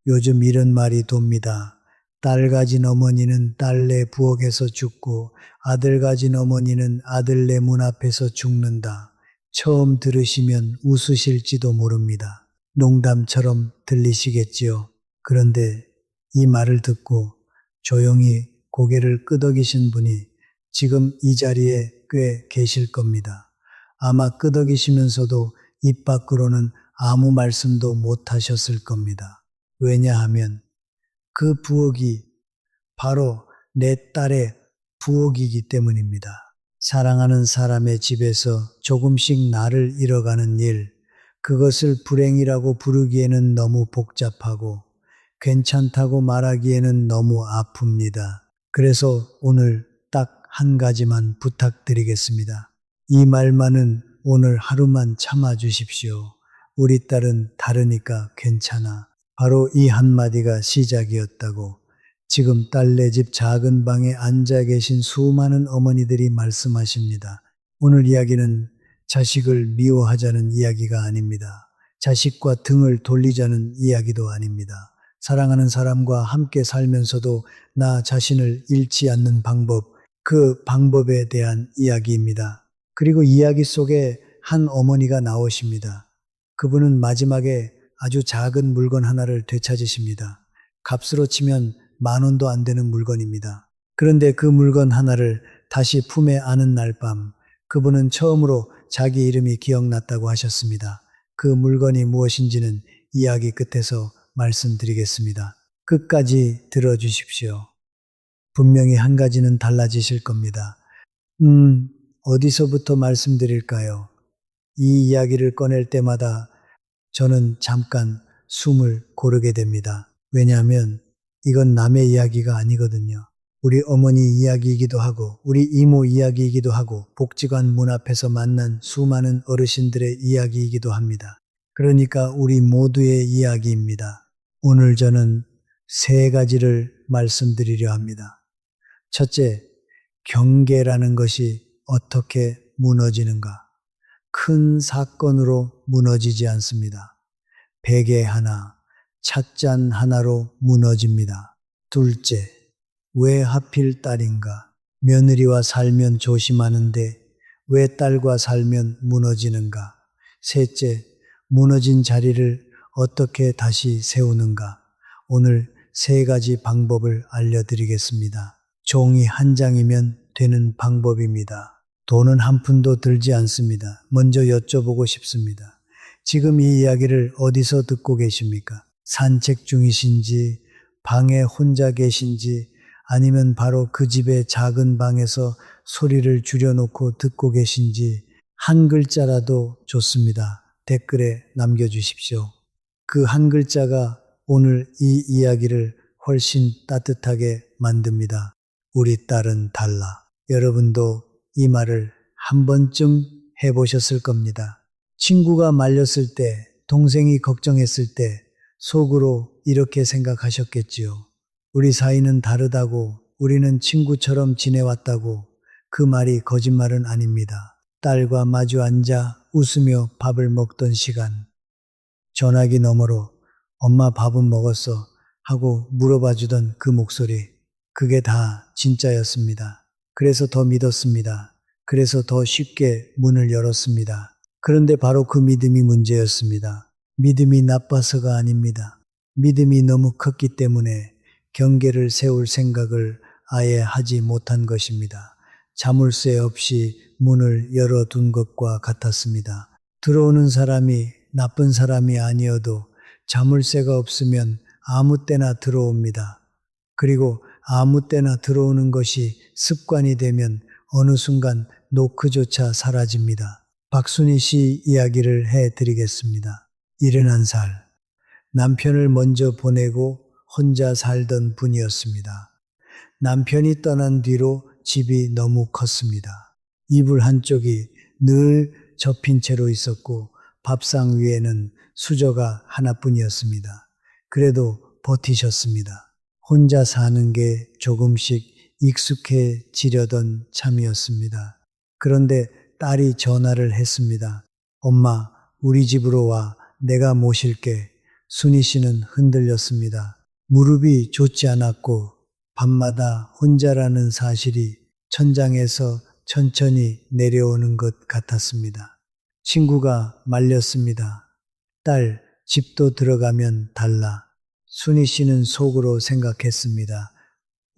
요즘 이런 말이 돕니다. 딸 가진 어머니는 딸내 부엌에서 죽고 아들 가진 어머니는 아들내 문 앞에서 죽는다. 처음 들으시면 웃으실지도 모릅니다. 농담처럼 들리시겠지요. 그런데 이 말을 듣고 조용히 고개를 끄덕이신 분이 지금 이 자리에 꽤 계실 겁니다. 아마 끄덕이시면서도 입 밖으로는 아무 말씀도 못 하셨을 겁니다. 왜냐하면 그 부엌이 바로 내 딸의 부엌이기 때문입니다. 사랑하는 사람의 집에서 조금씩 나를 잃어가는 일, 그것을 불행이라고 부르기에는 너무 복잡하고 괜찮다고 말하기에는 너무 아픕니다. 그래서 오늘 딱 한 가지만 부탁드리겠습니다. 이 말만은 오늘 하루만 참아 주십시오. 우리 딸은 다르니까 괜찮아. 바로 이 한마디가 시작이었다고 지금 딸네 집 작은 방에 앉아 계신 수많은 어머니들이 말씀하십니다. 오늘 이야기는 자식을 미워하자는 이야기가 아닙니다. 자식과 등을 돌리자는 이야기도 아닙니다. 사랑하는 사람과 함께 살면서도 나 자신을 잃지 않는 방법, 그 방법에 대한 이야기입니다. 그리고 이야기 속에 한 어머니가 나오십니다. 그분은 마지막에 아주 작은 물건 하나를 되찾으십니다. 값으로 치면 10,000원도 안 되는 물건입니다. 그런데 그 물건 하나를 다시 품에 안은 날 밤, 그분은 처음으로 자기 이름이 기억났다고 하셨습니다. 그 물건이 무엇인지는 이야기 끝에서 말씀드리겠습니다. 끝까지 들어주십시오. 분명히 한 가지는 달라지실 겁니다. 어디서부터 말씀드릴까요? 이 이야기를 꺼낼 때마다 저는 잠깐 숨을 고르게 됩니다. 왜냐하면 이건 남의 이야기가 아니거든요. 우리 어머니 이야기이기도 하고 우리 이모 이야기이기도 하고 복지관 문 앞에서 만난 수많은 어르신들의 이야기이기도 합니다. 그러니까 우리 모두의 이야기입니다. 오늘 저는 3가지를 말씀드리려 합니다. 첫째, 경계라는 것이 어떻게 무너지는가? 큰 사건으로 무너지지 않습니다. 베개 하나, 찻잔 하나로 무너집니다. 둘째, 왜 하필 딸인가? 며느리와 살면 조심하는데 왜 딸과 살면 무너지는가? 셋째, 무너진 자리를 어떻게 다시 세우는가? 오늘 3가지 방법을 알려드리겠습니다. 종이 한 장이면 되는 방법입니다. 돈은 한 푼도 들지 않습니다. 먼저 여쭤보고 싶습니다. 지금 이 이야기를 어디서 듣고 계십니까? 산책 중이신지, 방에 혼자 계신지, 아니면 바로 그 집의 작은 방에서 소리를 줄여놓고 듣고 계신지 한 글자라도 좋습니다. 댓글에 남겨주십시오. 그 한 글자가 오늘 이 이야기를 훨씬 따뜻하게 만듭니다. 우리 딸은 달라. 여러분도 이 말을 한 번쯤 해보셨을 겁니다. 친구가 말렸을 때, 동생이 걱정했을 때 속으로 이렇게 생각하셨겠지요. 우리 사이는 다르다고, 우리는 친구처럼 지내왔다고. 그 말이 거짓말은 아닙니다. 딸과 마주 앉아 웃으며 밥을 먹던 시간, 전화기 너머로 엄마 밥은 먹었어 하고 물어봐 주던 그 목소리, 그게 다 진짜였습니다. 그래서 더 믿었습니다. 그래서 더 쉽게 문을 열었습니다. 그런데 바로 그 믿음이 문제였습니다. 믿음이 나빠서가 아닙니다. 믿음이 너무 컸기 때문에 경계를 세울 생각을 아예 하지 못한 것입니다. 자물쇠 없이 문을 열어둔 것과 같았습니다. 들어오는 사람이 나쁜 사람이 아니어도 자물쇠가 없으면 아무 때나 들어옵니다. 그리고 아무 때나 들어오는 것이 습관이 되면 어느 순간 노크조차 사라집니다. 박순희 씨 이야기를 해드리겠습니다. 71살. 남편을 먼저 보내고 혼자 살던 분이었습니다. 남편이 떠난 뒤로 집이 너무 컸습니다. 이불 한쪽이 늘 접힌 채로 있었고 밥상 위에는 수저가 하나뿐이었습니다. 그래도 버티셨습니다. 혼자 사는 게 조금씩 익숙해지려던 참이었습니다. 그런데 딸이 전화를 했습니다. 엄마, 우리 집으로 와. 내가 모실게. 순희 씨는 흔들렸습니다. 무릎이 좋지 않았고 밤마다 혼자라는 사실이 천장에서 천천히 내려오는 것 같았습니다. 친구가 말렸습니다. 딸, 집도 들어가면 달라. 순희 씨는 속으로 생각했습니다.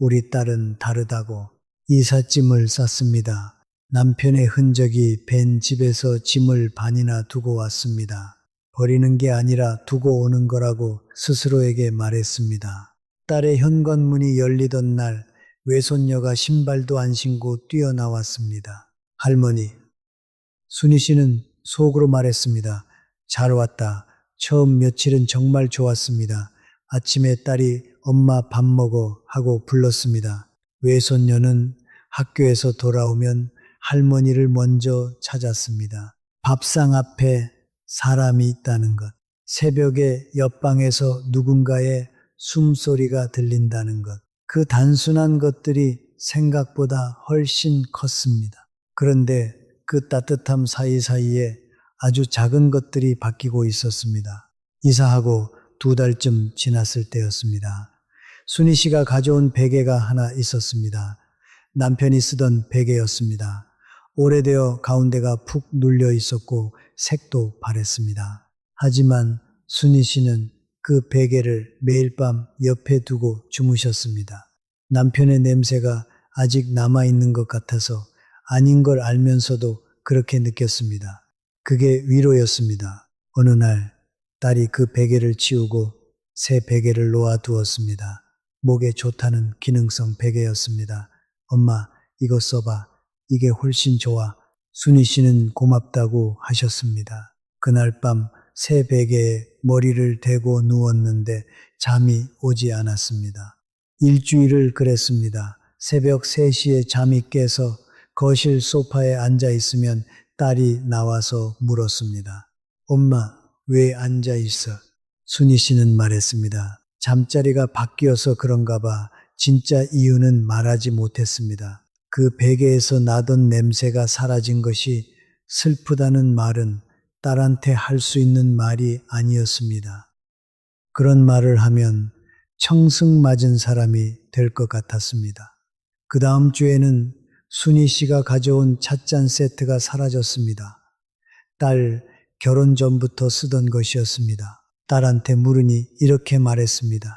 우리 딸은 다르다고. 이삿짐을 쌌습니다. 남편의 흔적이 밴 집에서 짐을 반이나 두고 왔습니다. 버리는 게 아니라 두고 오는 거라고 스스로에게 말했습니다. 딸의 현관문이 열리던 날 외손녀가 신발도 안 신고 뛰어나왔습니다. 할머니, 순희 씨는 속으로 말했습니다. 잘 왔다. 처음 며칠은 정말 좋았습니다. 아침에 딸이 엄마 밥 먹어 하고 불렀습니다. 외손녀는 학교에서 돌아오면 할머니를 먼저 찾았습니다. 밥상 앞에 사람이 있다는 것, 새벽에 옆방에서 누군가의 숨소리가 들린다는 것, 그 단순한 것들이 생각보다 훨씬 컸습니다. 그런데 그 따뜻함 사이사이에 아주 작은 것들이 바뀌고 있었습니다. 이사하고 2달쯤 지났을 때였습니다. 순희 씨가 가져온 베개가 하나 있었습니다. 남편이 쓰던 베개였습니다. 오래되어 가운데가 푹 눌려 있었고 색도 바랬습니다. 하지만 순희 씨는 그 베개를 매일 밤 옆에 두고 주무셨습니다. 남편의 냄새가 아직 남아있는 것 같아서 아닌 걸 알면서도 그렇게 느꼈습니다. 그게 위로였습니다. 어느 날 딸이 그 베개를 치우고 새 베개를 놓아두었습니다. 목에 좋다는 기능성 베개였습니다. 엄마, 이거 써봐. 이게 훨씬 좋아. 순희 씨는 고맙다고 하셨습니다. 그날 밤 새 베개에 머리를 대고 누웠는데 잠이 오지 않았습니다. 일주일을 그랬습니다. 새벽 3시에 잠이 깨서 거실 소파에 앉아 있으면 딸이 나와서 물었습니다. 엄마, 왜 앉아 있어? 순희 씨는 말했습니다. 잠자리가 바뀌어서 그런가 봐. 진짜 이유는 말하지 못했습니다. 그 베개에서 나던 냄새가 사라진 것이 슬프다는 말은 딸한테 할 수 있는 말이 아니었습니다. 그런 말을 하면 청승맞은 사람이 될 것 같았습니다. 그 다음 주에는 순희 씨가 가져온 찻잔 세트가 사라졌습니다. 딸 결혼 전부터 쓰던 것이었습니다. 딸한테 물으니 이렇게 말했습니다.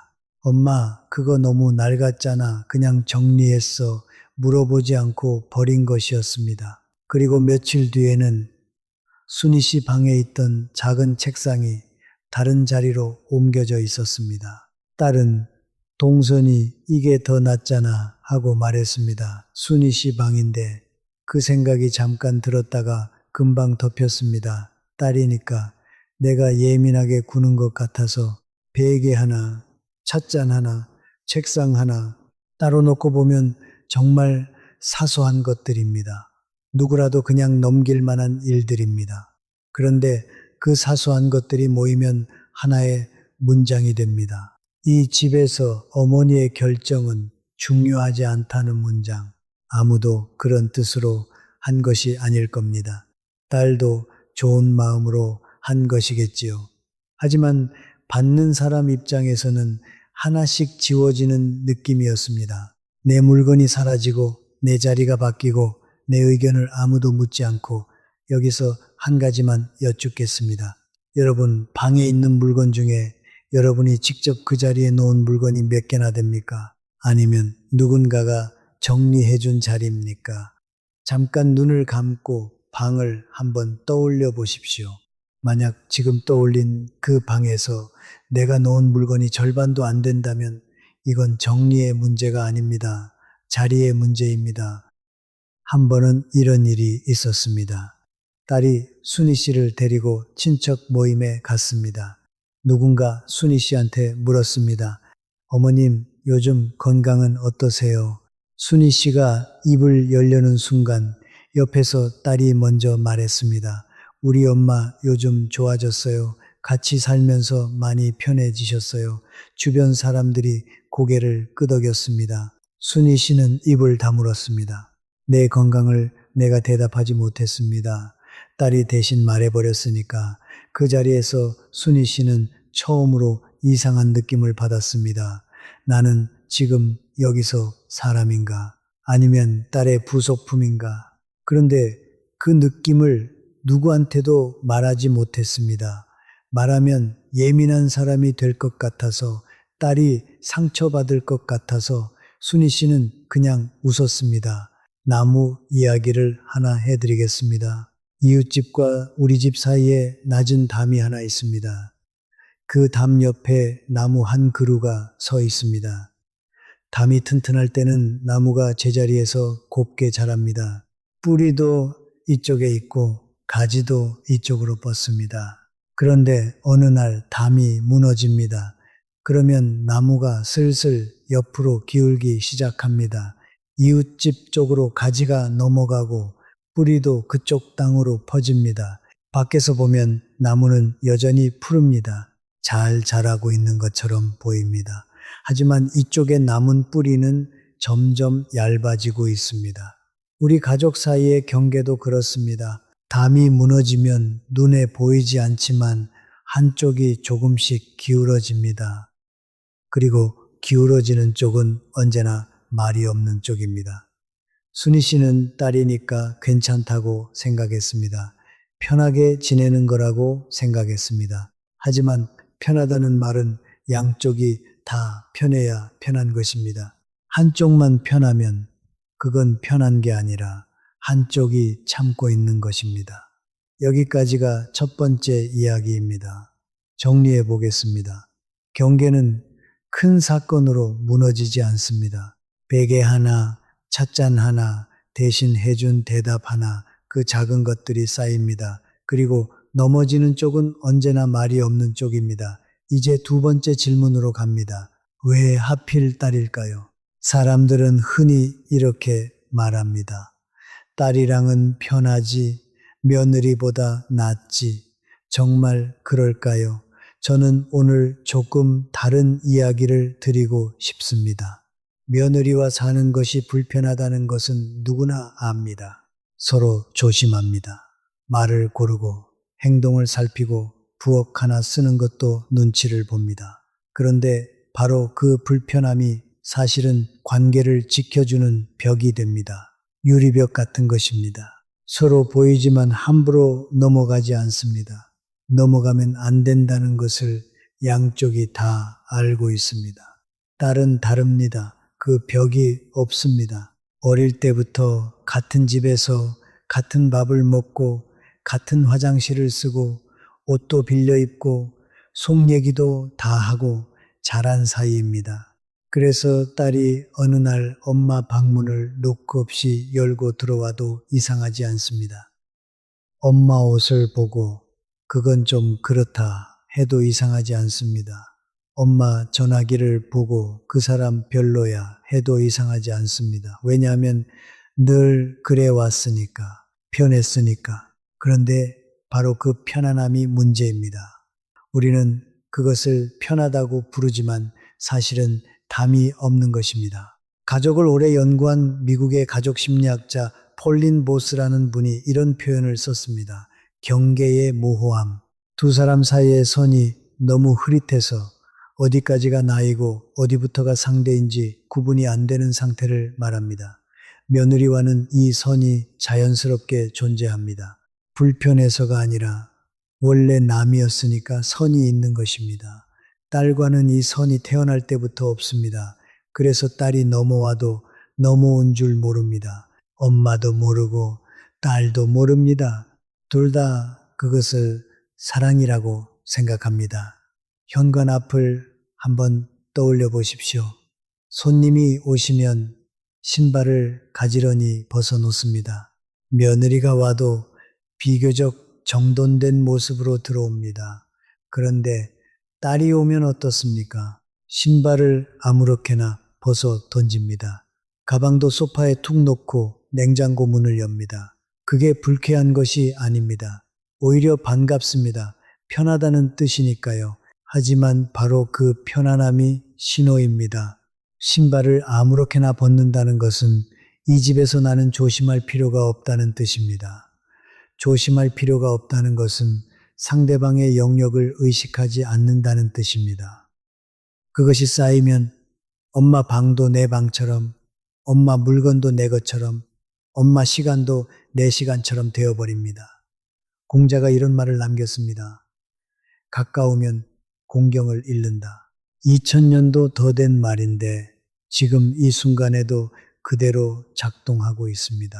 엄마, 그거 너무 낡았잖아. 그냥 정리했어. 물어보지 않고 버린 것이었습니다. 그리고 며칠 뒤에는 순희 씨 방에 있던 작은 책상이 다른 자리로 옮겨져 있었습니다. 딸은 동선이 이게 더 낫잖아 하고 말했습니다. 순희 씨 방인데 그 생각이 잠깐 들었다가 금방 덮였습니다. 딸이니까 내가 예민하게 구는 것 같아서 베개 하나, 찻잔 하나, 책상 하나 따로 놓고 보면 정말 사소한 것들입니다. 누구라도 그냥 넘길 만한 일들입니다. 그런데 그 사소한 것들이 모이면 하나의 문장이 됩니다. 이 집에서 어머니의 결정은 중요하지 않다는 문장. 아무도 그런 뜻으로 한 것이 아닐 겁니다. 딸도 좋은 마음으로 한 것이겠지요. 하지만 받는 사람 입장에서는 하나씩 지워지는 느낌이었습니다. 내 물건이 사라지고 내 자리가 바뀌고 내 의견을 아무도 묻지 않고 여기서 한 가지만 여쭙겠습니다. 여러분 방에 있는 물건 중에 여러분이 직접 그 자리에 놓은 물건이 몇 개나 됩니까? 아니면 누군가가 정리해 준 자리입니까? 잠깐 눈을 감고 방을 한번 떠올려 보십시오. 만약 지금 떠올린 그 방에서 내가 놓은 물건이 절반도 안 된다면 이건 정리의 문제가 아닙니다. 자리의 문제입니다. 한 번은 이런 일이 있었습니다. 딸이 순희 씨를 데리고 친척 모임에 갔습니다. 누군가 순희 씨한테 물었습니다. 어머님, 요즘 건강은 어떠세요? 순희 씨가 입을 열려는 순간 옆에서 딸이 먼저 말했습니다. 우리 엄마 요즘 좋아졌어요. 같이 살면서 많이 편해지셨어요. 주변 사람들이 고개를 끄덕였습니다. 순희 씨는 입을 다물었습니다. 내 건강을 내가 대답하지 못했습니다. 딸이 대신 말해버렸으니까 그 자리에서 순희 씨는 처음으로 이상한 느낌을 받았습니다. 나는 지금 여기서 사람인가? 아니면 딸의 부속품인가? 그런데 그 느낌을 누구한테도 말하지 못했습니다. 말하면 예민한 사람이 될 것 같아서, 딸이 상처받을 것 같아서 순희 씨는 그냥 웃었습니다. 나무 이야기를 하나 해드리겠습니다. 이웃집과 우리 집 사이에 낮은 담이 하나 있습니다. 그 담 옆에 나무 한 그루가 서 있습니다. 담이 튼튼할 때는 나무가 제자리에서 곱게 자랍니다. 뿌리도 이쪽에 있고 가지도 이쪽으로 뻗습니다. 그런데 어느 날 담이 무너집니다. 그러면 나무가 슬슬 옆으로 기울기 시작합니다. 이웃집 쪽으로 가지가 넘어가고 뿌리도 그쪽 땅으로 퍼집니다. 밖에서 보면 나무는 여전히 푸릅니다. 잘 자라고 있는 것처럼 보입니다. 하지만 이쪽에 남은 뿌리는 점점 얇아지고 있습니다. 우리 가족 사이의 경계도 그렇습니다. 담이 무너지면 눈에 보이지 않지만 한쪽이 조금씩 기울어집니다. 그리고 기울어지는 쪽은 언제나 말이 없는 쪽입니다. 순희 씨는 딸이니까 괜찮다고 생각했습니다. 편하게 지내는 거라고 생각했습니다. 하지만 편하다는 말은 양쪽이 다 편해야 편한 것입니다. 한쪽만 편하면 그건 편한 게 아니라 한쪽이 참고 있는 것입니다. 여기까지가 첫 번째 이야기입니다. 정리해 보겠습니다. 경계는 큰 사건으로 무너지지 않습니다. 베개 하나, 찻잔 하나, 대신 해준 대답 하나, 그 작은 것들이 쌓입니다. 그리고 넘어지는 쪽은 언제나 말이 없는 쪽입니다. 이제 두 번째 질문으로 갑니다. 왜 하필 딸일까요? 사람들은 흔히 이렇게 말합니다. 딸이랑은 편하지, 며느리보다 낫지. 정말 그럴까요? 저는 오늘 조금 다른 이야기를 드리고 싶습니다. 며느리와 사는 것이 불편하다는 것은 누구나 압니다. 서로 조심합니다. 말을 고르고 행동을 살피고 부엌 하나 쓰는 것도 눈치를 봅니다. 그런데 바로 그 불편함이 사실은 관계를 지켜주는 벽이 됩니다. 유리벽 같은 것입니다. 서로 보이지만 함부로 넘어가지 않습니다. 넘어가면 안 된다는 것을 양쪽이 다 알고 있습니다. 딸은 다릅니다. 그 벽이 없습니다. 어릴 때부터 같은 집에서 같은 밥을 먹고 같은 화장실을 쓰고 옷도 빌려 입고 속 얘기도 다 하고 자란 사이입니다. 그래서 딸이 어느 날 엄마 방문을 노크 없이 열고 들어와도 이상하지 않습니다. 엄마 옷을 보고 그건 좀 그렇다 해도 이상하지 않습니다. 엄마 전화기를 보고 그 사람 별로야 해도 이상하지 않습니다. 왜냐하면 늘 그래 왔으니까, 편했으니까. 그런데 바로 그 편안함이 문제입니다. 우리는 그것을 편하다고 부르지만 사실은 담이 없는 것입니다. 가족을 오래 연구한 미국의 가족 심리학자 폴린 보스라는 분이 이런 표현을 썼습니다. 경계의 모호함. 두 사람 사이의 선이 너무 흐릿해서 어디까지가 나이고 어디부터가 상대인지 구분이 안 되는 상태를 말합니다. 며느리와는 이 선이 자연스럽게 존재합니다. 불편해서가 아니라 원래 남이었으니까 선이 있는 것입니다. 딸과는 이 선이 태어날 때부터 없습니다. 그래서 딸이 넘어와도 넘어온 줄 모릅니다. 엄마도 모르고 딸도 모릅니다. 둘 다 그것을 사랑이라고 생각합니다. 현관 앞을 한번 떠올려 보십시오. 손님이 오시면 신발을 가지런히 벗어놓습니다. 며느리가 와도 비교적 정돈된 모습으로 들어옵니다. 그런데 딸이 오면 어떻습니까? 신발을 아무렇게나 벗어 던집니다. 가방도 소파에 툭 놓고 냉장고 문을 엽니다. 그게 불쾌한 것이 아닙니다. 오히려 반갑습니다. 편하다는 뜻이니까요. 하지만 바로 그 편안함이 신호입니다. 신발을 아무렇게나 벗는다는 것은 이 집에서 나는 조심할 필요가 없다는 뜻입니다. 조심할 필요가 없다는 것은 상대방의 영역을 의식하지 않는다는 뜻입니다. 그것이 쌓이면 엄마 방도 내 방처럼, 엄마 물건도 내 것처럼, 엄마 시간도 내 시간처럼 되어버립니다. 공자가 이런 말을 남겼습니다. 가까우면 공경을 잃는다. 2000년도 더 된 말인데 지금 이 순간에도 그대로 작동하고 있습니다.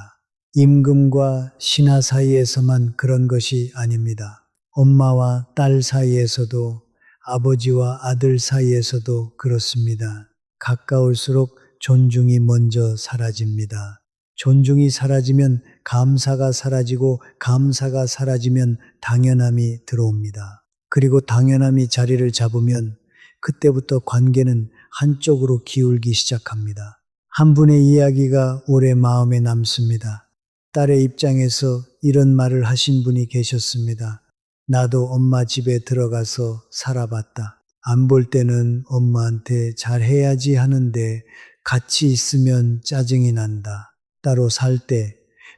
임금과 신하 사이에서만 그런 것이 아닙니다. 엄마와 딸 사이에서도, 아버지와 아들 사이에서도 그렇습니다. 가까울수록 존중이 먼저 사라집니다. 존중이 사라지면 감사가 사라지고, 감사가 사라지면 당연함이 들어옵니다. 그리고 당연함이 자리를 잡으면 그때부터 관계는 한쪽으로 기울기 시작합니다. 한 분의 이야기가 오래 마음에 남습니다. 딸의 입장에서 이런 말을 하신 분이 계셨습니다. 나도 엄마 집에 들어가서 살아봤다. 안 볼 때는 엄마한테 잘해야지 하는데 같이 있으면 짜증이 난다. 따로 살 때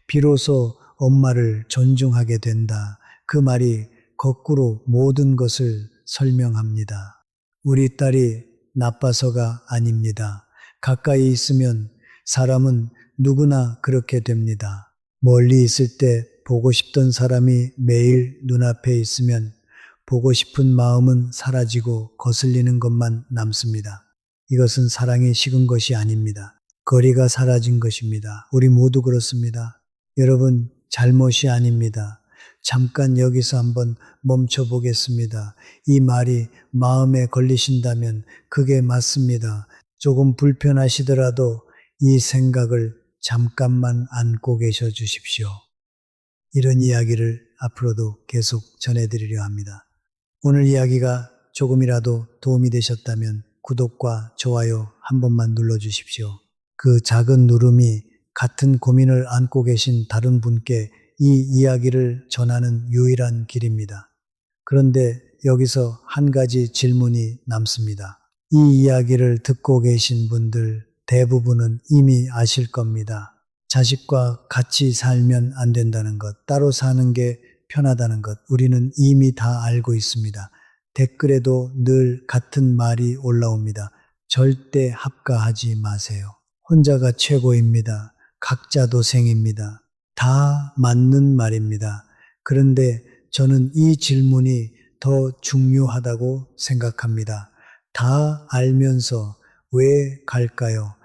비로소 엄마를 존중하게 된다. 그 말이 거꾸로 모든 것을 설명합니다. 우리 딸이 나빠서가 아닙니다. 가까이 있으면 사람은 누구나 그렇게 됩니다. 멀리 있을 때 보고 싶던 사람이 매일 눈앞에 있으면 보고 싶은 마음은 사라지고 거슬리는 것만 남습니다. 이것은 사랑이 식은 것이 아닙니다. 거리가 사라진 것입니다. 우리 모두 그렇습니다. 여러분, 잘못이 아닙니다. 잠깐 여기서 한번 멈춰 보겠습니다. 이 말이 마음에 걸리신다면 그게 맞습니다. 조금 불편하시더라도 이 생각을 잠깐만 안고 계셔 주십시오. 이런 이야기를 앞으로도 계속 전해드리려 합니다. 오늘 이야기가 조금이라도 도움이 되셨다면 구독과 좋아요 한 번만 눌러주십시오. 그 작은 누름이 같은 고민을 안고 계신 다른 분께 이 이야기를 전하는 유일한 길입니다. 그런데 여기서 한 가지 질문이 남습니다. 이 이야기를 듣고 계신 분들 대부분은 이미 아실 겁니다. 자식과 같이 살면 안 된다는 것, 따로 사는 게 편하다는 것, 우리는 이미 다 알고 있습니다. 댓글에도 늘 같은 말이 올라옵니다. 절대 합가하지 마세요. 혼자가 최고입니다. 각자 도생입니다. 다 맞는 말입니다. 그런데 저는 이 질문이 더 중요하다고 생각합니다. 다 알면서 왜 갈까요?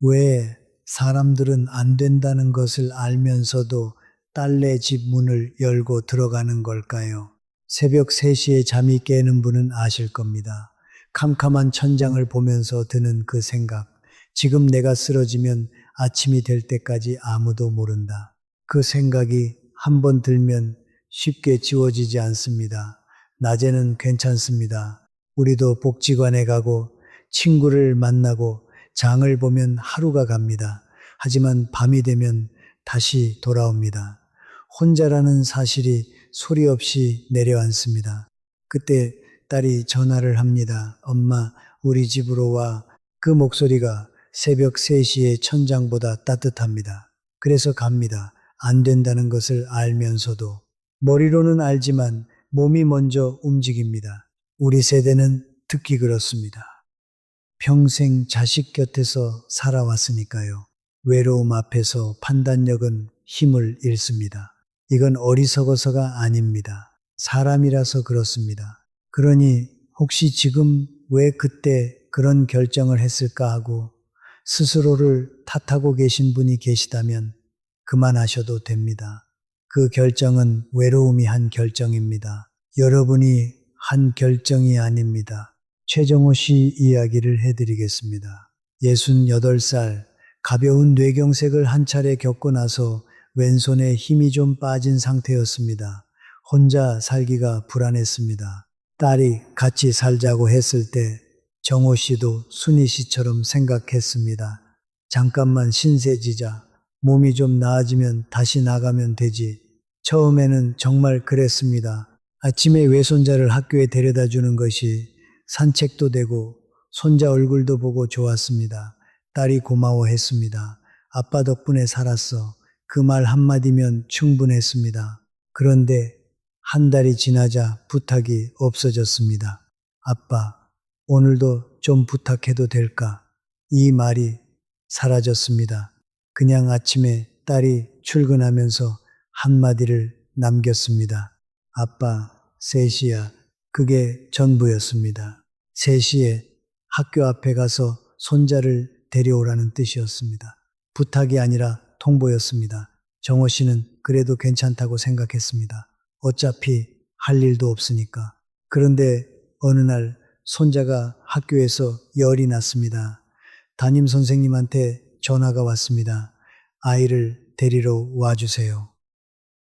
왜 사람들은 안 된다는 것을 알면서도 딸네 집 문을 열고 들어가는 걸까요? 새벽 3시에 잠이 깨는 분은 아실 겁니다. 캄캄한 천장을 보면서 드는 그 생각. 지금 내가 쓰러지면 아침이 될 때까지 아무도 모른다. 그 생각이 한번 들면 쉽게 지워지지 않습니다. 낮에는 괜찮습니다. 우리도 복지관에 가고 친구를 만나고 장을 보면 하루가 갑니다. 하지만 밤이 되면 다시 돌아옵니다. 혼자라는 사실이 소리 없이 내려앉습니다. 그때 딸이 전화를 합니다. 엄마, 우리 집으로 와. 그 목소리가 새벽 3시의 천장보다 따뜻합니다. 그래서 갑니다. 안 된다는 것을 알면서도. 머리로는 알지만 몸이 먼저 움직입니다. 우리 세대는 특히 그렇습니다. 평생 자식 곁에서 살아왔으니까요. 외로움 앞에서 판단력은 힘을 잃습니다. 이건 어리석어서가 아닙니다. 사람이라서 그렇습니다. 그러니 혹시 지금 왜 그때 그런 결정을 했을까 하고 스스로를 탓하고 계신 분이 계시다면 그만하셔도 됩니다. 그 결정은 외로움이 한 결정입니다. 여러분이 한 결정이 아닙니다. 최정호 씨 이야기를 해드리겠습니다. 68살 가벼운 뇌경색을 한 차례 겪고 나서 왼손에 힘이 좀 빠진 상태였습니다. 혼자 살기가 불안했습니다. 딸이 같이 살자고 했을 때 정호 씨도 순희 씨처럼 생각했습니다. 잠깐만 신세지자. 몸이 좀 나아지면 다시 나가면 되지. 처음에는 정말 그랬습니다. 아침에 외손자를 학교에 데려다 주는 것이 산책도 되고 손자 얼굴도 보고 좋았습니다. 딸이 고마워했습니다. 아빠 덕분에 살았어. 그 말 한마디면 충분했습니다. 그런데 한 달이 지나자 부탁이 없어졌습니다. 아빠, 오늘도 좀 부탁해도 될까? 이 말이 사라졌습니다. 그냥 아침에 딸이 출근하면서 한마디를 남겼습니다. 아빠, 3시야. 그게 전부였습니다. 3시에 학교 앞에 가서 손자를 데려오라는 뜻이었습니다. 부탁이 아니라 통보였습니다. 정호 씨는 그래도 괜찮다고 생각했습니다. 어차피 할 일도 없으니까. 그런데 어느 날 손자가 학교에서 열이 났습니다. 담임 선생님한테 전화가 왔습니다. 아이를 데리러 와주세요.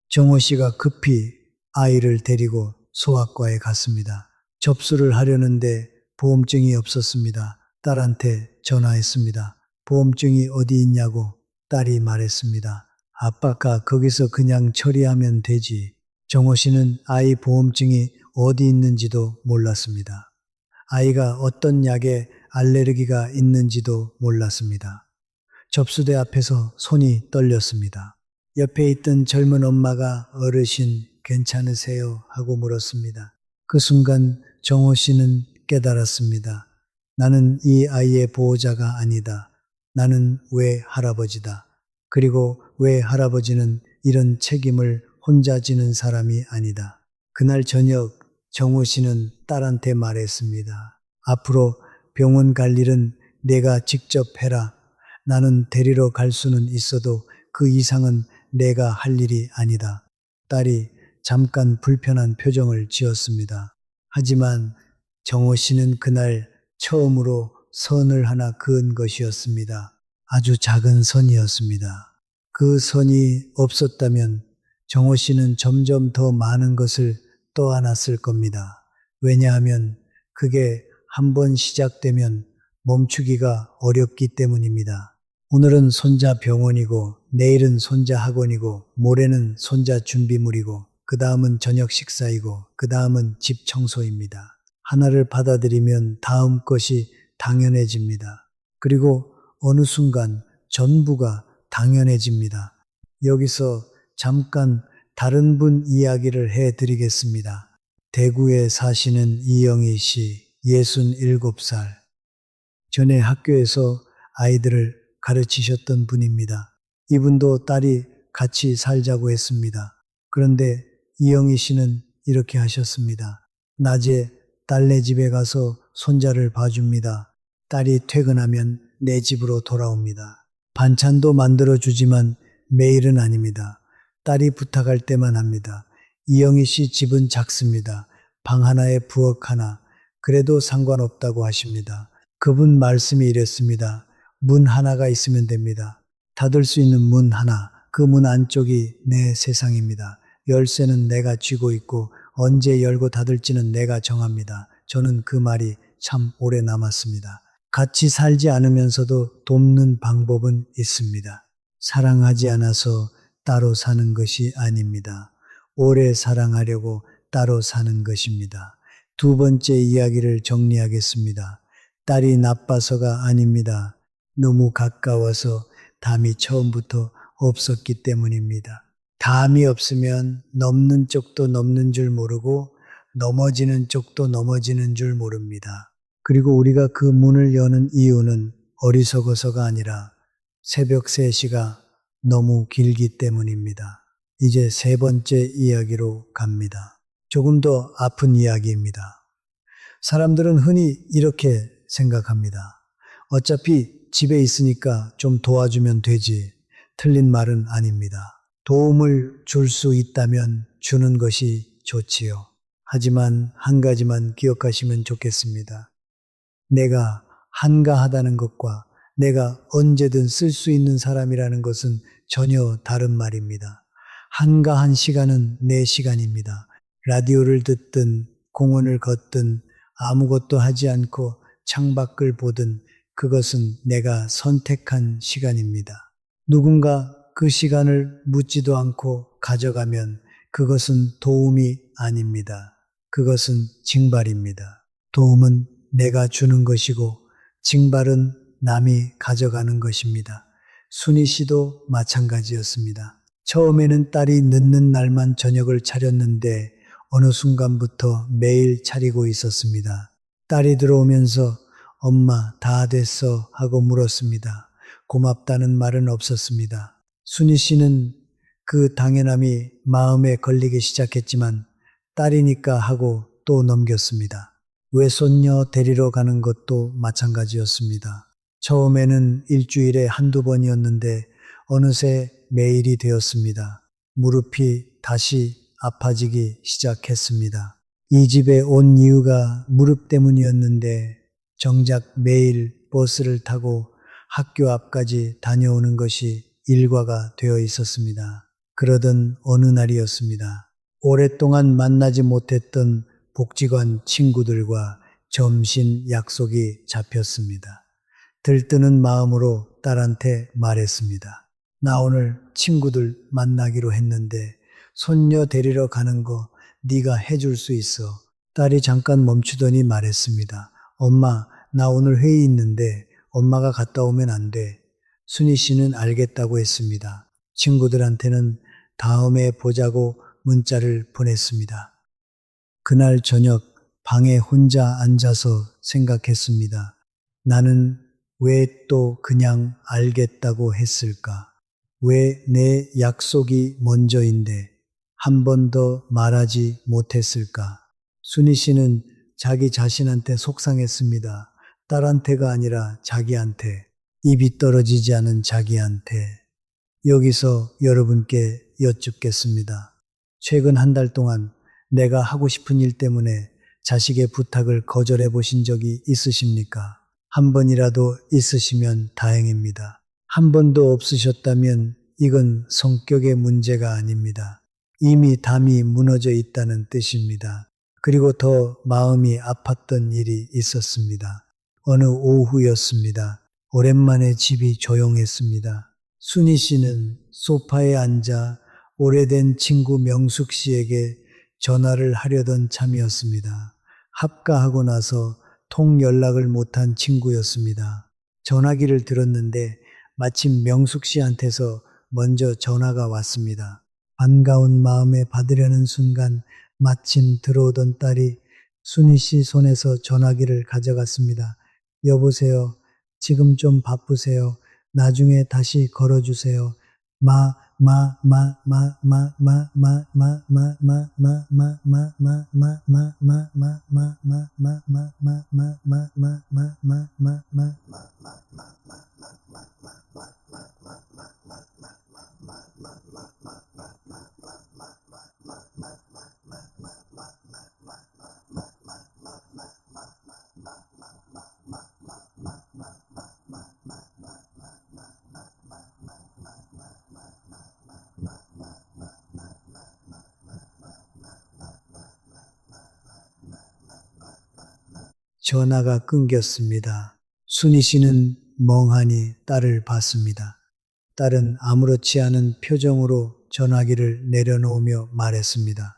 정호 씨가 급히 아이를 데리고 소아과에 갔습니다. 접수를 하려는데 보험증이 없었습니다. 딸한테 전화했습니다. 보험증이 어디 있냐고 딸이 말했습니다. 아빠가 거기서 그냥 처리하면 되지. 정호 씨는 아이 보험증이 어디 있는지도 몰랐습니다. 아이가 어떤 약에 알레르기가 있는지도 몰랐습니다. 접수대 앞에서 손이 떨렸습니다. 옆에 있던 젊은 엄마가 어르신 괜찮으세요? 하고 물었습니다. 그 순간 정호 씨는 깨달았습니다. 나는 이 아이의 보호자가 아니다. 나는 왜 할아버지다. 그리고 왜 할아버지는 이런 책임을 혼자 지는 사람이 아니다. 그날 저녁 정호 씨는 딸한테 말했습니다. 앞으로 병원 갈 일은 내가 직접 해라. 나는 데리러 갈 수는 있어도 그 이상은 내가 할 일이 아니다. 딸이 잠깐 불편한 표정을 지었습니다. 하지만 정호 씨는 그날 처음으로 선을 하나 그은 것이었습니다. 아주 작은 선이었습니다. 그 선이 없었다면 정호 씨는 점점 더 많은 것을 떠안았을 겁니다. 왜냐하면 그게 한번 시작되면 멈추기가 어렵기 때문입니다. 오늘은 손자 병원이고 내일은 손자 학원이고 모레는 손자 준비물이고 그 다음은 저녁 식사이고 그 다음은 집 청소입니다. 하나를 받아들이면 다음 것이 당연해집니다. 그리고 어느 순간 전부가 당연해집니다. 여기서 잠깐 다른 분 이야기를 해드리겠습니다. 대구에 사시는 이영희 씨, 67살. 전에 학교에서 아이들을 가르치셨던 분입니다. 이분도 딸이 같이 살자고 했습니다. 그런데 이영희 씨는 이렇게 하셨습니다. 낮에 딸네 집에 가서 손자를 봐줍니다. 딸이 퇴근하면 내 집으로 돌아옵니다. 반찬도 만들어주지만 매일은 아닙니다. 딸이 부탁할 때만 합니다. 이영희 씨 집은 작습니다. 방 하나에 부엌 하나. 그래도 상관없다고 하십니다. 그분 말씀이 이랬습니다. 문 하나가 있으면 됩니다. 닫을 수 있는 문 하나. 그 문 안쪽이 내 세상입니다. 열쇠는 내가 쥐고 있고 언제 열고 닫을지는 내가 정합니다. 저는 그 말이 참 오래 남았습니다. 같이 살지 않으면서도 돕는 방법은 있습니다. 사랑하지 않아서 따로 사는 것이 아닙니다. 오래 사랑하려고 따로 사는 것입니다. 두 번째 이야기를 정리하겠습니다. 딸이 나빠서가 아닙니다. 너무 가까워서 담이 처음부터 없었기 때문입니다. 담이 없으면 넘는 쪽도 넘는 줄 모르고 넘어지는 쪽도 넘어지는 줄 모릅니다. 그리고 우리가 그 문을 여는 이유는 어리석어서가 아니라 새벽 3시가 너무 길기 때문입니다. 이제 세 번째 이야기로 갑니다. 조금 더 아픈 이야기입니다. 사람들은 흔히 이렇게 생각합니다. 어차피 집에 있으니까 좀 도와주면 되지. 틀린 말은 아닙니다. 도움을 줄 수 있다면 주는 것이 좋지요. 하지만 한 가지만 기억하시면 좋겠습니다. 내가 한가하다는 것과 내가 언제든 쓸 수 있는 사람이라는 것은 전혀 다른 말입니다. 한가한 시간은 내 시간입니다. 라디오를 듣든 공원을 걷든 아무것도 하지 않고 창밖을 보든 그것은 내가 선택한 시간입니다. 누군가 그 시간을 묻지도 않고 가져가면 그것은 도움이 아닙니다. 그것은 징발입니다. 도움은 내가 주는 것이고 징발은 남이 가져가는 것입니다. 순희 씨도 마찬가지였습니다. 처음에는 딸이 늦는 날만 저녁을 차렸는데 어느 순간부터 매일 차리고 있었습니다. 딸이 들어오면서 엄마 다 됐어 하고 물었습니다. 고맙다는 말은 없었습니다. 순희 씨는 그 당연함이 마음에 걸리기 시작했지만 딸이니까 하고 또 넘겼습니다. 외손녀 데리러 가는 것도 마찬가지였습니다. 처음에는 일주일에 한두 번이었는데 어느새 매일이 되었습니다. 무릎이 다시 아파지기 시작했습니다. 이 집에 온 이유가 무릎 때문이었는데 정작 매일 버스를 타고 학교 앞까지 다녀오는 것이 일과가 되어 있었습니다. 그러던 어느 날이었습니다. 오랫동안 만나지 못했던 복지관 친구들과 점심 약속이 잡혔습니다. 들뜨는 마음으로 딸한테 말했습니다. 나 오늘 친구들 만나기로 했는데 손녀 데리러 가는 거 네가 해줄 수 있어. 딸이 잠깐 멈추더니 말했습니다. 엄마, 나 오늘 회의 있는데 엄마가 갔다 오면 안 돼. 순희 씨는 알겠다고 했습니다. 친구들한테는 다음에 보자고 문자를 보냈습니다. 그날 저녁 방에 혼자 앉아서 생각했습니다. 나는 왜 또 그냥 알겠다고 했을까? 왜 내 약속이 먼저인데 한 번 더 말하지 못했을까? 순희 씨는 자기 자신한테 속상했습니다. 딸한테가 아니라 자기한테, 입이 떨어지지 않은 자기한테. 여기서 여러분께 여쭙겠습니다. 최근 한 달 동안 내가 하고 싶은 일 때문에 자식의 부탁을 거절해 보신 적이 있으십니까? 한 번이라도 있으시면 다행입니다. 한 번도 없으셨다면 이건 성격의 문제가 아닙니다. 이미 담이 무너져 있다는 뜻입니다. 그리고 더 마음이 아팠던 일이 있었습니다. 어느 오후였습니다. 오랜만에 집이 조용했습니다. 순희 씨는 소파에 앉아 오래된 친구 명숙 씨에게 전화를 하려던 참이었습니다. 합가하고 나서 통 연락을 못한 친구였습니다. 전화기를 들었는데 마침 명숙 씨한테서 먼저 전화가 왔습니다. 반가운 마음에 받으려는 순간 마침 들어오던 딸이 순희 씨 손에서 전화기를 가져갔습니다. 여보세요. 지금 좀 바쁘세요. 나중에 다시 걸어주세요. 전화가 끊겼습니다. 순희 씨는 멍하니 딸을 봤습니다. 딸은 아무렇지 않은 표정으로 전화기를 내려놓으며 말했습니다.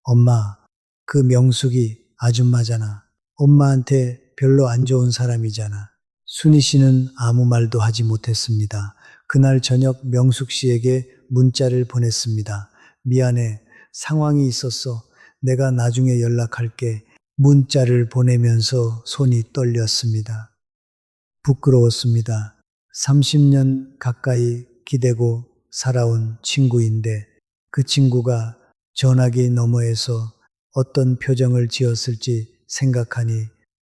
엄마, 그 명숙이 아줌마잖아. 엄마한테 별로 안 좋은 사람이잖아. 순희 씨는 아무 말도 하지 못했습니다. 그날 저녁 명숙 씨에게 문자를 보냈습니다. 미안해. 상황이 있었어. 내가 나중에 연락할게. 문자를 보내면서 손이 떨렸습니다. 부끄러웠습니다. 30년 가까이 기대고 살아온 친구인데 그 친구가 전화기 너머에서 어떤 표정을 지었을지 생각하니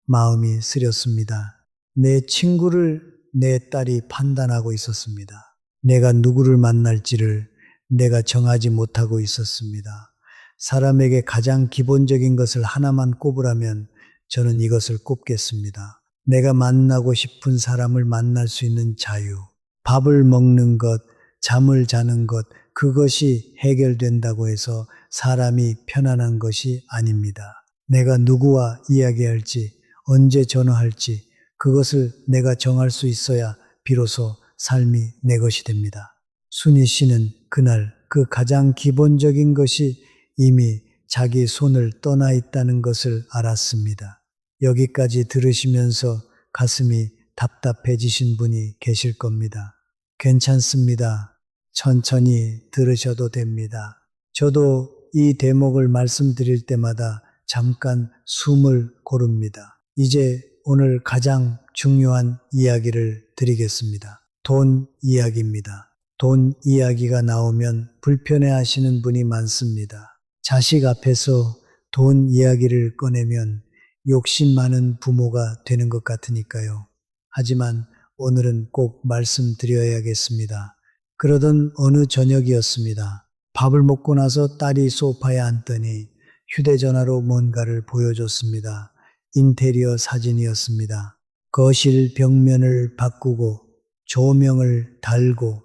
마음이 쓰렸습니다. 내 친구를 내 딸이 판단하고 있었습니다. 내가 누구를 만날지를 내가 정하지 못하고 있었습니다. 사람에게 가장 기본적인 것을 하나만 꼽으라면 저는 이것을 꼽겠습니다. 내가 만나고 싶은 사람을 만날 수 있는 자유. 밥을 먹는 것, 잠을 자는 것, 그것이 해결된다고 해서 사람이 편안한 것이 아닙니다. 내가 누구와 이야기할지, 언제 전화할지, 그것을 내가 정할 수 있어야 비로소 삶이 내 것이 됩니다. 순희 씨는 그날 그 가장 기본적인 것이 이미 자기 손을 떠나 있다는 것을 알았습니다. 여기까지 들으시면서 가슴이 답답해지신 분이 계실 겁니다. 괜찮습니다. 천천히 들으셔도 됩니다. 저도 이 대목을 말씀드릴 때마다 잠깐 숨을 고릅니다. 이제 오늘 가장 중요한 이야기를 드리겠습니다. 돈 이야기입니다. 돈 이야기가 나오면 불편해 하시는 분이 많습니다. 자식 앞에서 돈 이야기를 꺼내면 욕심 많은 부모가 되는 것 같으니까요. 하지만 오늘은 꼭 말씀드려야겠습니다. 그러던 어느 저녁이었습니다. 밥을 먹고 나서 딸이 소파에 앉더니 휴대전화로 뭔가를 보여줬습니다. 인테리어 사진이었습니다. 거실 벽면을 바꾸고 조명을 달고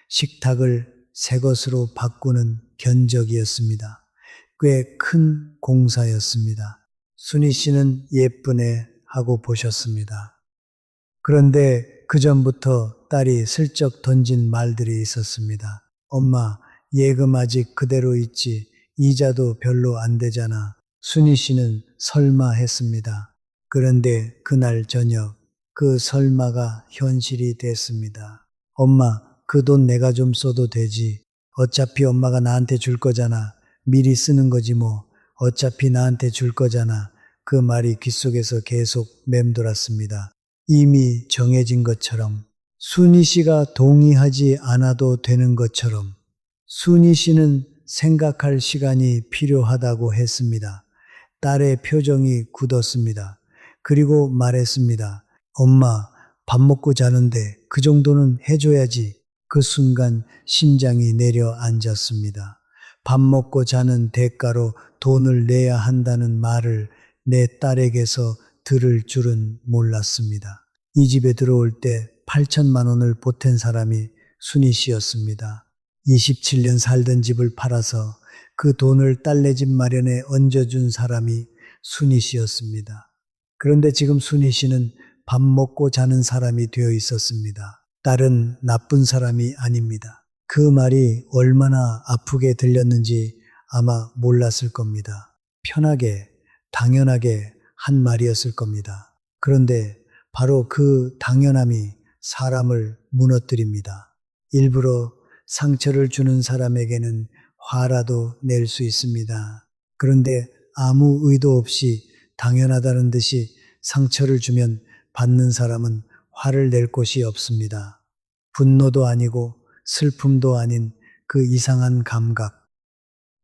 식탁을 새 것으로 바꾸는 견적이었습니다. 꽤 큰 공사였습니다. 순희 씨는 예쁘네 하고 보셨습니다. 그런데 그 전부터 딸이 슬쩍 던진 말들이 있었습니다. 엄마, 예금 아직 그대로 있지. 이자도 별로 안 되잖아. 순희 씨는 설마 했습니다. 그런데 그날 저녁 그 설마가 현실이 됐습니다. 엄마, 그 돈 내가 좀 써도 되지. 어차피 엄마가 나한테 줄 거잖아. 미리 쓰는 거지 뭐. 어차피 나한테 줄 거잖아. 그 말이 귓속에서 계속 맴돌았습니다. 이미 정해진 것처럼, 순희 씨가 동의하지 않아도 되는 것처럼 순희 씨는 생각할 시간이 필요하다고 했습니다. 딸의 표정이 굳었습니다. 그리고 말했습니다. 엄마, 밥 먹고 자는데 그 정도는 해줘야지. 그 순간 심장이 내려앉았습니다. 밥 먹고 자는 대가로 돈을 내야 한다는 말을 내 딸에게서 들을 줄은 몰랐습니다. 이 집에 들어올 때 8천만 원을 보탠 사람이 순희 씨였습니다. 27년 살던 집을 팔아서 그 돈을 딸네 집 마련에 얹어준 사람이 순희 씨였습니다. 그런데 지금 순희 씨는 밥 먹고 자는 사람이 되어 있었습니다. 딸은 나쁜 사람이 아닙니다. 그 말이 얼마나 아프게 들렸는지 아마 몰랐을 겁니다. 편하게, 당연하게 한 말이었을 겁니다. 그런데 바로 그 당연함이 사람을 무너뜨립니다. 일부러 상처를 주는 사람에게는 화라도 낼 수 있습니다. 그런데 아무 의도 없이 당연하다는 듯이 상처를 주면 받는 사람은 화를 낼 곳이 없습니다. 분노도 아니고 슬픔도 아닌 그 이상한 감각.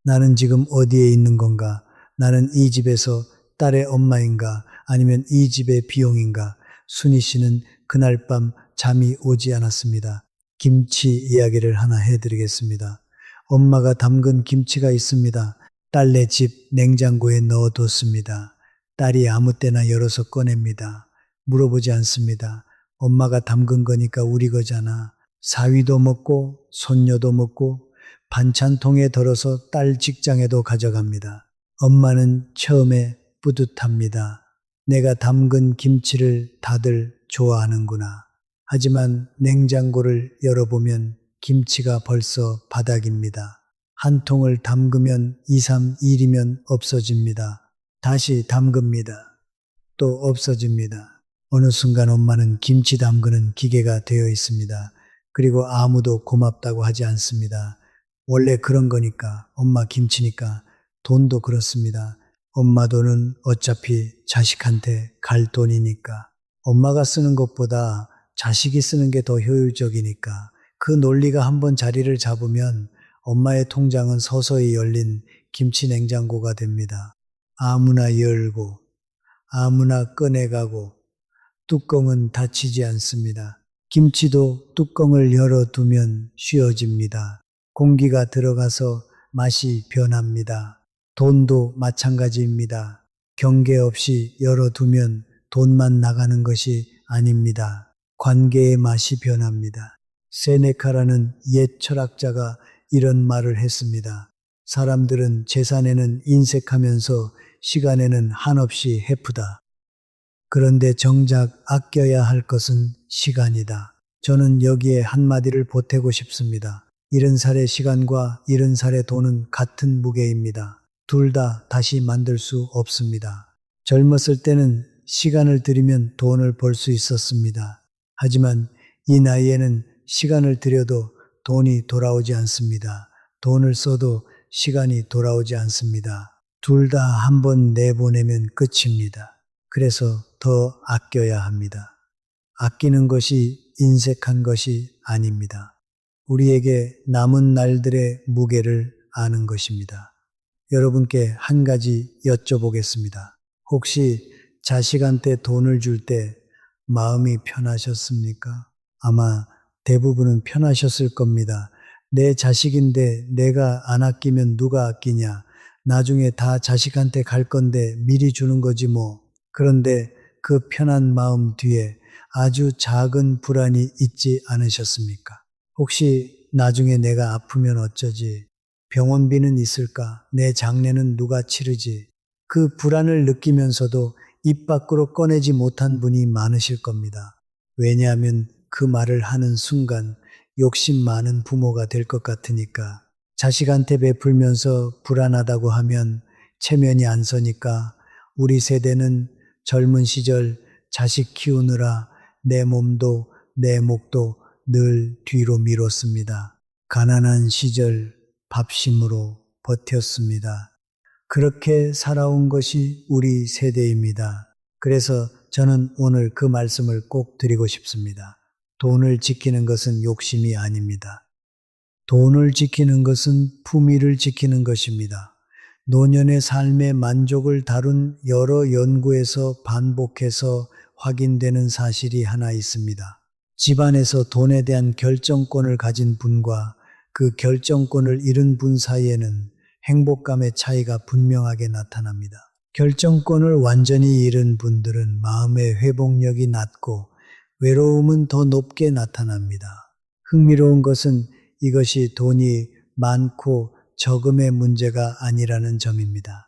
나는 지금 어디에 있는 건가? 나는 이 집에서 딸의 엄마인가? 아니면 이 집의 비용인가? 순희 씨는 그날 밤 잠이 오지 않았습니다. 김치 이야기를 하나 해드리겠습니다. 엄마가 담근 김치가 있습니다. 딸네 집 냉장고에 넣어뒀습니다. 딸이 아무 때나 열어서 꺼냅니다. 물어보지 않습니다. 엄마가 담근 거니까 우리 거잖아. 사위도 먹고 손녀도 먹고 반찬통에 덜어서 딸 직장에도 가져갑니다. 엄마는 처음에 뿌듯합니다. 내가 담근 김치를 다들 좋아하는구나. 하지만 냉장고를 열어보면 김치가 벌써 바닥입니다. 한 통을 담그면 2, 3일이면 없어집니다. 다시 담급니다. 또 없어집니다. 어느 순간 엄마는 김치 담그는 기계가 되어 있습니다. 그리고 아무도 고맙다고 하지 않습니다. 원래 그런 거니까, 엄마 김치니까. 돈도 그렇습니다. 엄마 돈은 어차피 자식한테 갈 돈이니까. 엄마가 쓰는 것보다 자식이 쓰는 게 더 효율적이니까. 그 논리가 한번 자리를 잡으면 엄마의 통장은 서서히 열린 김치 냉장고가 됩니다. 아무나 열고 아무나 꺼내가고 뚜껑은 닫히지 않습니다. 김치도 뚜껑을 열어두면 쉬어집니다. 공기가 들어가서 맛이 변합니다. 돈도 마찬가지입니다. 경계 없이 열어두면 돈만 나가는 것이 아닙니다. 관계의 맛이 변합니다. 세네카라는 옛 철학자가 이런 말을 했습니다. 사람들은 재산에는 인색하면서 시간에는 한없이 헤프다. 그런데 정작 아껴야 할 것은 시간이다. 저는 여기에 한마디를 보태고 싶습니다. 70살의 시간과 70살의 돈은 같은 무게입니다. 둘 다 다시 만들 수 없습니다. 젊었을 때는 시간을 들이면 돈을 벌 수 있었습니다. 하지만 이 나이에는 시간을 들여도 돈이 돌아오지 않습니다. 돈을 써도 시간이 돌아오지 않습니다. 둘 다 한 번 내보내면 끝입니다. 그래서 더 아껴야 합니다. 아끼는 것이 인색한 것이 아닙니다. 우리에게 남은 날들의 무게를 아는 것입니다. 여러분께 한 가지 여쭤보겠습니다. 혹시 자식한테 돈을 줄 때 마음이 편하셨습니까? 아마 대부분은 편하셨을 겁니다. 내 자식인데 내가 안 아끼면 누가 아끼냐? 나중에 다 자식한테 갈 건데 미리 주는 거지 뭐. 그런데 그 편한 마음 뒤에 아주 작은 불안이 있지 않으셨습니까? 혹시 나중에 내가 아프면 어쩌지? 병원비는 있을까? 내 장례는 누가 치르지? 그 불안을 느끼면서도 입 밖으로 꺼내지 못한 분이 많으실 겁니다. 왜냐하면 그 말을 하는 순간 욕심 많은 부모가 될 것 같으니까. 자식한테 베풀면서 불안하다고 하면 체면이 안 서니까 우리 세대는 젊은 시절 자식 키우느라 내 몸도 내 목도 늘 뒤로 미뤘습니다. 가난한 시절 밥심으로 버텼습니다. 그렇게 살아온 것이 우리 세대입니다. 그래서 저는 오늘 그 말씀을 꼭 드리고 싶습니다. 돈을 지키는 것은 욕심이 아닙니다. 돈을 지키는 것은 품위를 지키는 것입니다. 노년의 삶의 만족을 다룬 여러 연구에서 반복해서 확인되는 사실이 하나 있습니다. 집안에서 돈에 대한 결정권을 가진 분과 그 결정권을 잃은 분 사이에는 행복감의 차이가 분명하게 나타납니다. 결정권을 완전히 잃은 분들은 마음의 회복력이 낮고 외로움은 더 높게 나타납니다. 흥미로운 것은 이것이 돈이 많고 적음의 문제가 아니라는 점입니다.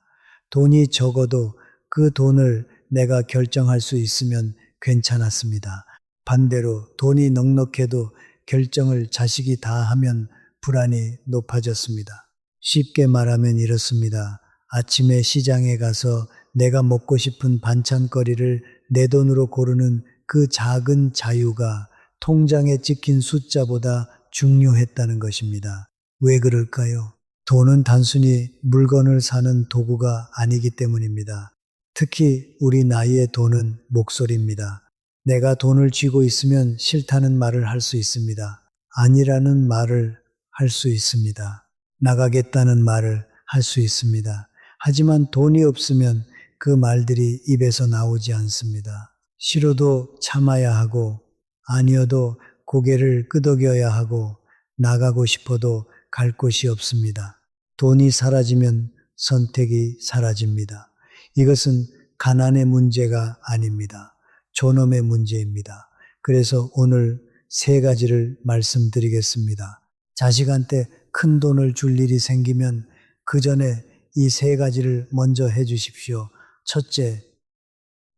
돈이 적어도 그 돈을 내가 결정할 수 있으면 괜찮았습니다. 반대로 돈이 넉넉해도 결정을 자식이 다 하면 불안이 높아졌습니다. 쉽게 말하면 이렇습니다. 아침에 시장에 가서 내가 먹고 싶은 반찬거리를 내 돈으로 고르는 그 작은 자유가 통장에 찍힌 숫자보다 중요했다는 것입니다. 왜 그럴까요? 돈은 단순히 물건을 사는 도구가 아니기 때문입니다. 특히 우리 나이의 돈은 목소리입니다. 내가 돈을 쥐고 있으면 싫다는 말을 할 수 있습니다. 아니라는 말을 할 수 있습니다. 나가겠다는 말을 할 수 있습니다. 하지만 돈이 없으면 그 말들이 입에서 나오지 않습니다. 싫어도 참아야 하고 아니어도 고개를 끄덕여야 하고 나가고 싶어도 갈 곳이 없습니다. 돈이 사라지면 선택이 사라집니다. 이것은 가난의 문제가 아닙니다. 존엄의 문제입니다. 그래서 오늘 세 가지를 말씀드리겠습니다. 자식한테 큰 돈을 줄 일이 생기면 그 전에 이 세 가지를 먼저 해 주십시오. 첫째,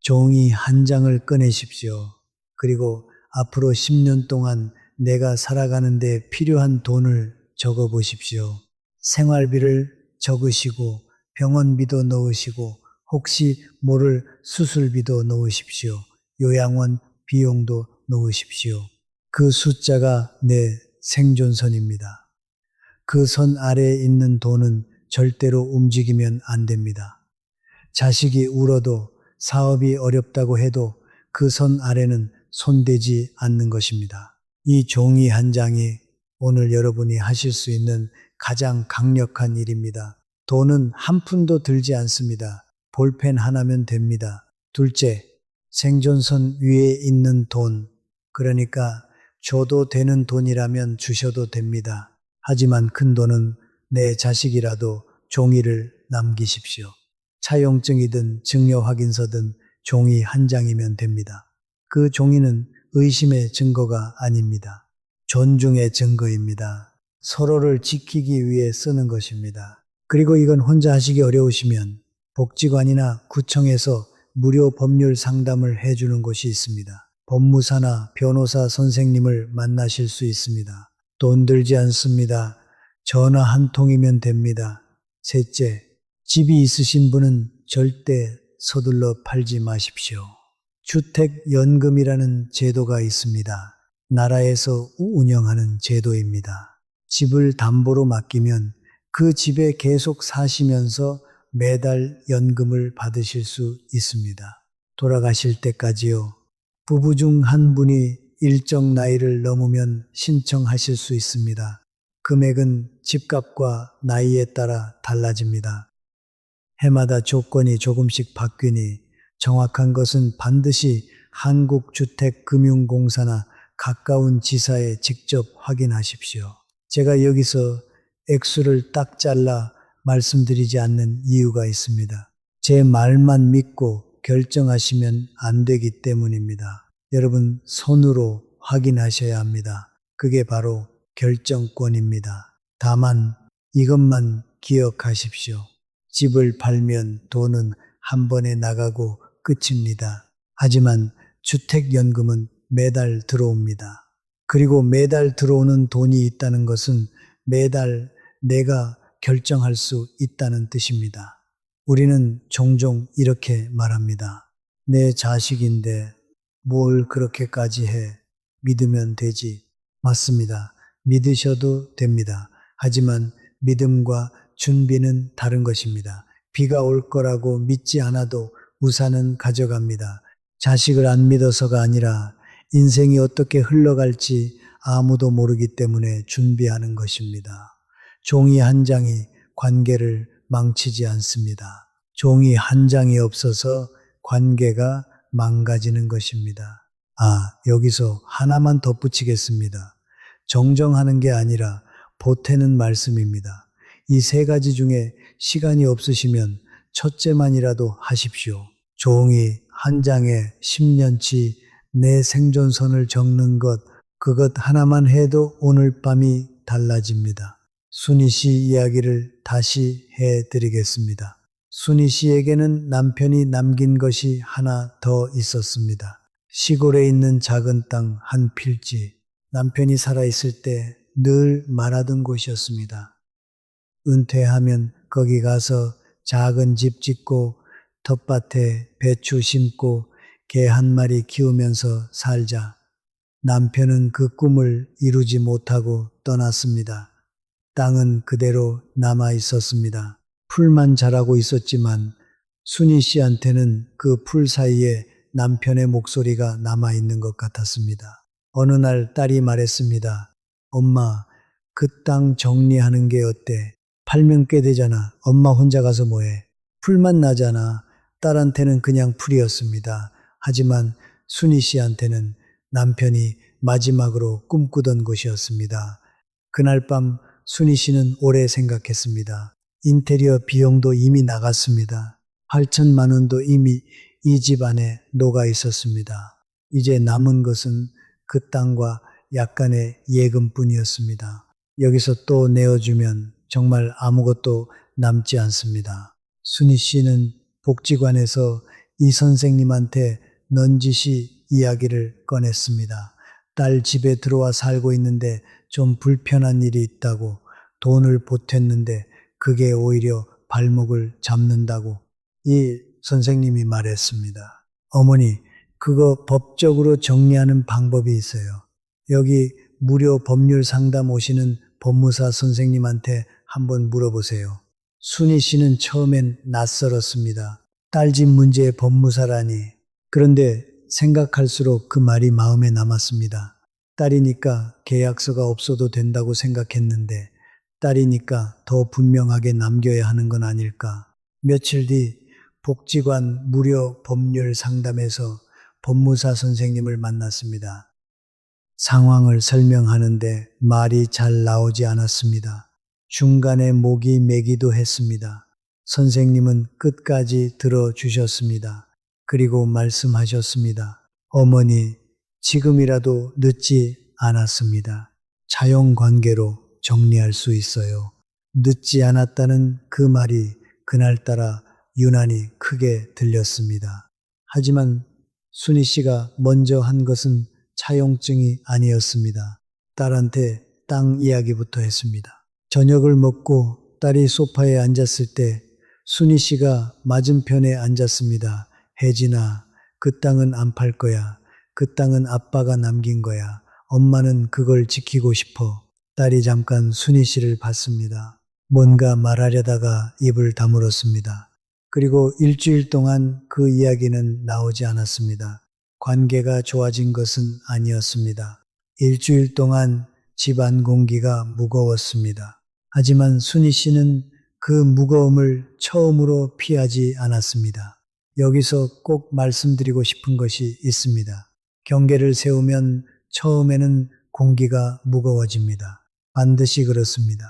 종이 한 장을 꺼내십시오. 그리고 앞으로 10년 동안 내가 살아가는데 필요한 돈을 적어 보십시오. 생활비를 적으시고 병원비도 넣으시고 혹시 모를 수술비도 넣으십시오. 요양원 비용도 넣으십시오. 그 숫자가 내 생존선입니다. 그 선 아래에 있는 돈은 절대로 움직이면 안 됩니다. 자식이 울어도 사업이 어렵다고 해도 그 선 아래는 손대지 않는 것입니다. 이 종이 한 장이 오늘 여러분이 하실 수 있는 가장 강력한 일입니다. 돈은 한 푼도 들지 않습니다. 볼펜 하나면 됩니다. 둘째, 생존선 위에 있는 돈, 그러니까 줘도 되는 돈이라면 주셔도 됩니다. 하지만 큰 돈은 내 자식이라도 종이를 남기십시오. 차용증이든 증여 확인서든 종이 한 장이면 됩니다. 그 종이는 의심의 증거가 아닙니다. 존중의 증거입니다. 서로를 지키기 위해 쓰는 것입니다. 그리고 이건 혼자 하시기 어려우시면 복지관이나 구청에서 무료 법률 상담을 해주는 곳이 있습니다. 법무사나 변호사 선생님을 만나실 수 있습니다. 돈 들지 않습니다. 전화 한 통이면 됩니다. 셋째, 집이 있으신 분은 절대 서둘러 팔지 마십시오. 주택연금이라는 제도가 있습니다. 나라에서 운영하는 제도입니다. 집을 담보로 맡기면 그 집에 계속 사시면서 매달 연금을 받으실 수 있습니다. 돌아가실 때까지요. 부부 중 한 분이 일정 나이를 넘으면 신청하실 수 있습니다. 금액은 집값과 나이에 따라 달라집니다. 해마다 조건이 조금씩 바뀌니 정확한 것은 반드시 한국주택금융공사나 가까운 지사에 직접 확인하십시오. 제가 여기서 액수를 딱 잘라 말씀드리지 않는 이유가 있습니다. 제 말만 믿고 결정하시면 안 되기 때문입니다. 여러분 손으로 확인하셔야 합니다. 그게 바로 결정권입니다. 다만 이것만 기억하십시오. 집을 팔면 돈은 한 번에 나가고 끝입니다. 하지만 주택연금은 매달 들어옵니다. 그리고 매달 들어오는 돈이 있다는 것은 매달 내가 결정할 수 있다는 뜻입니다. 우리는 종종 이렇게 말합니다. 내 자식인데 뭘 그렇게까지 해? 믿으면 되지. 맞습니다. 믿으셔도 됩니다. 하지만 믿음과 준비는 다른 것입니다. 비가 올 거라고 믿지 않아도 우산은 가져갑니다. 자식을 안 믿어서가 아니라 인생이 어떻게 흘러갈지 아무도 모르기 때문에 준비하는 것입니다. 종이 한 장이 관계를 망치지 않습니다. 종이 한 장이 없어서 관계가 망가지는 것입니다. 여기서 하나만 덧붙이겠습니다. 정정하는 게 아니라 보태는 말씀입니다. 이 세 가지 중에 시간이 없으시면 첫째만이라도 하십시오. 종이 한 장에 10년치 내 생존선을 적는 것, 그것 하나만 해도 오늘 밤이 달라집니다. 순희 씨 이야기를 다시 해드리겠습니다. 순희 씨에게는 남편이 남긴 것이 하나 더 있었습니다. 시골에 있는 작은 땅 한 필지, 남편이 살아있을 때 늘 말하던 곳이었습니다. 은퇴하면 거기 가서 작은 집 짓고 텃밭에 배추 심고 개 한 마리 키우면서 살자. 남편은 그 꿈을 이루지 못하고 떠났습니다. 땅은 그대로 남아 있었습니다. 풀만 자라고 있었지만 순희 씨한테는 그 풀 사이에 남편의 목소리가 남아 있는 것 같았습니다. 어느 날 딸이 말했습니다. 엄마, 그 땅 정리하는 게 어때? 팔면 꽤 되잖아. 엄마 혼자 가서 뭐해? 풀만 나잖아. 딸한테는 그냥 풀이었습니다. 하지만 순희 씨한테는 남편이 마지막으로 꿈꾸던 곳이었습니다. 그날 밤 순희 씨는 오래 생각했습니다. 인테리어 비용도 이미 나갔습니다. 8천만 원도 이미 이 집 안에 녹아 있었습니다. 이제 남은 것은 그 땅과 약간의 예금뿐이었습니다. 여기서 또 내어주면 정말 아무것도 남지 않습니다. 순희 씨는 복지관에서 이 선생님한테 넌지시 이야기를 꺼냈습니다. 딸 집에 들어와 살고 있는데 좀 불편한 일이 있다고, 돈을 보탰는데 그게 오히려 발목을 잡는다고 이 선생님이 말했습니다. 어머니, 그거 법적으로 정리하는 방법이 있어요. 여기 무료 법률 상담 오시는 법무사 선생님한테 한번 물어보세요. 순희 씨는 처음엔 낯설었습니다. 딸 집 문제의 법무사라니. 그런데 생각할수록 그 말이 마음에 남았습니다. 딸이니까 계약서가 없어도 된다고 생각했는데 딸이니까 더 분명하게 남겨야 하는 건 아닐까. 며칠 뒤 복지관 무료 법률 상담에서 법무사 선생님을 만났습니다. 상황을 설명하는데 말이 잘 나오지 않았습니다. 중간에 목이 매기도 했습니다. 선생님은 끝까지 들어주셨습니다. 그리고 말씀하셨습니다. 어머니, 지금이라도 늦지 않았습니다. 차용관계로 정리할 수 있어요. 늦지 않았다는 그 말이 그날따라 유난히 크게 들렸습니다. 하지만 순희 씨가 먼저 한 것은 차용증이 아니었습니다. 딸한테 땅 이야기부터 했습니다. 저녁을 먹고 딸이 소파에 앉았을 때 순희 씨가 맞은편에 앉았습니다. 혜진아, 그 땅은 안 팔 거야. 그 땅은 아빠가 남긴 거야. 엄마는 그걸 지키고 싶어. 딸이 잠깐 순희 씨를 봤습니다. 뭔가 말하려다가 입을 다물었습니다. 그리고 일주일 동안 그 이야기는 나오지 않았습니다. 관계가 좋아진 것은 아니었습니다. 일주일 동안 집안 공기가 무거웠습니다. 하지만 순희 씨는 그 무거움을 처음으로 피하지 않았습니다. 여기서 꼭 말씀드리고 싶은 것이 있습니다. 경계를 세우면 처음에는 공기가 무거워집니다. 반드시 그렇습니다.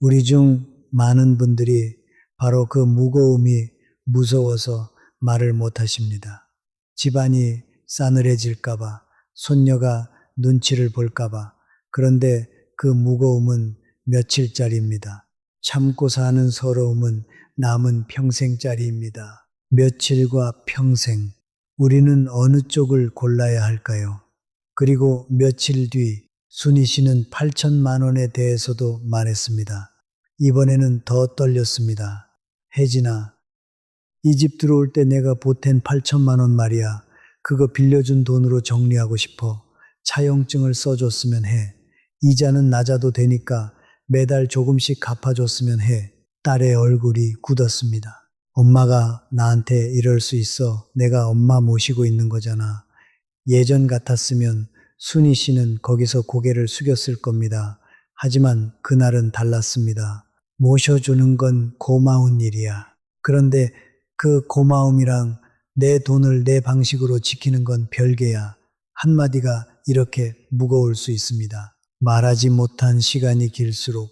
우리 중 많은 분들이 바로 그 무거움이 무서워서 말을 못 하십니다. 집안이 싸늘해질까봐, 손녀가 눈치를 볼까봐. 그런데 그 무거움은 며칠짜리입니다. 참고 사는 서러움은 남은 평생짜리입니다. 며칠과 평생. 우리는 어느 쪽을 골라야 할까요? 그리고 며칠 뒤 순희 씨는 8천만 원에 대해서도 말했습니다. 이번에는 더 떨렸습니다. 혜진아, 이 집 들어올 때 내가 보탠 8천만 원 말이야. 그거 빌려준 돈으로 정리하고 싶어. 차용증을 써줬으면 해. 이자는 낮아도 되니까 매달 조금씩 갚아줬으면 해. 딸의 얼굴이 굳었습니다. 엄마가 나한테 이럴 수 있어. 내가 엄마 모시고 있는 거잖아. 예전 같았으면 순희 씨는 거기서 고개를 숙였을 겁니다. 하지만 그날은 달랐습니다. 모셔주는 건 고마운 일이야. 그런데 그 고마움이랑 내 돈을 내 방식으로 지키는 건 별개야. 한마디가 이렇게 무거울 수 있습니다. 말하지 못한 시간이 길수록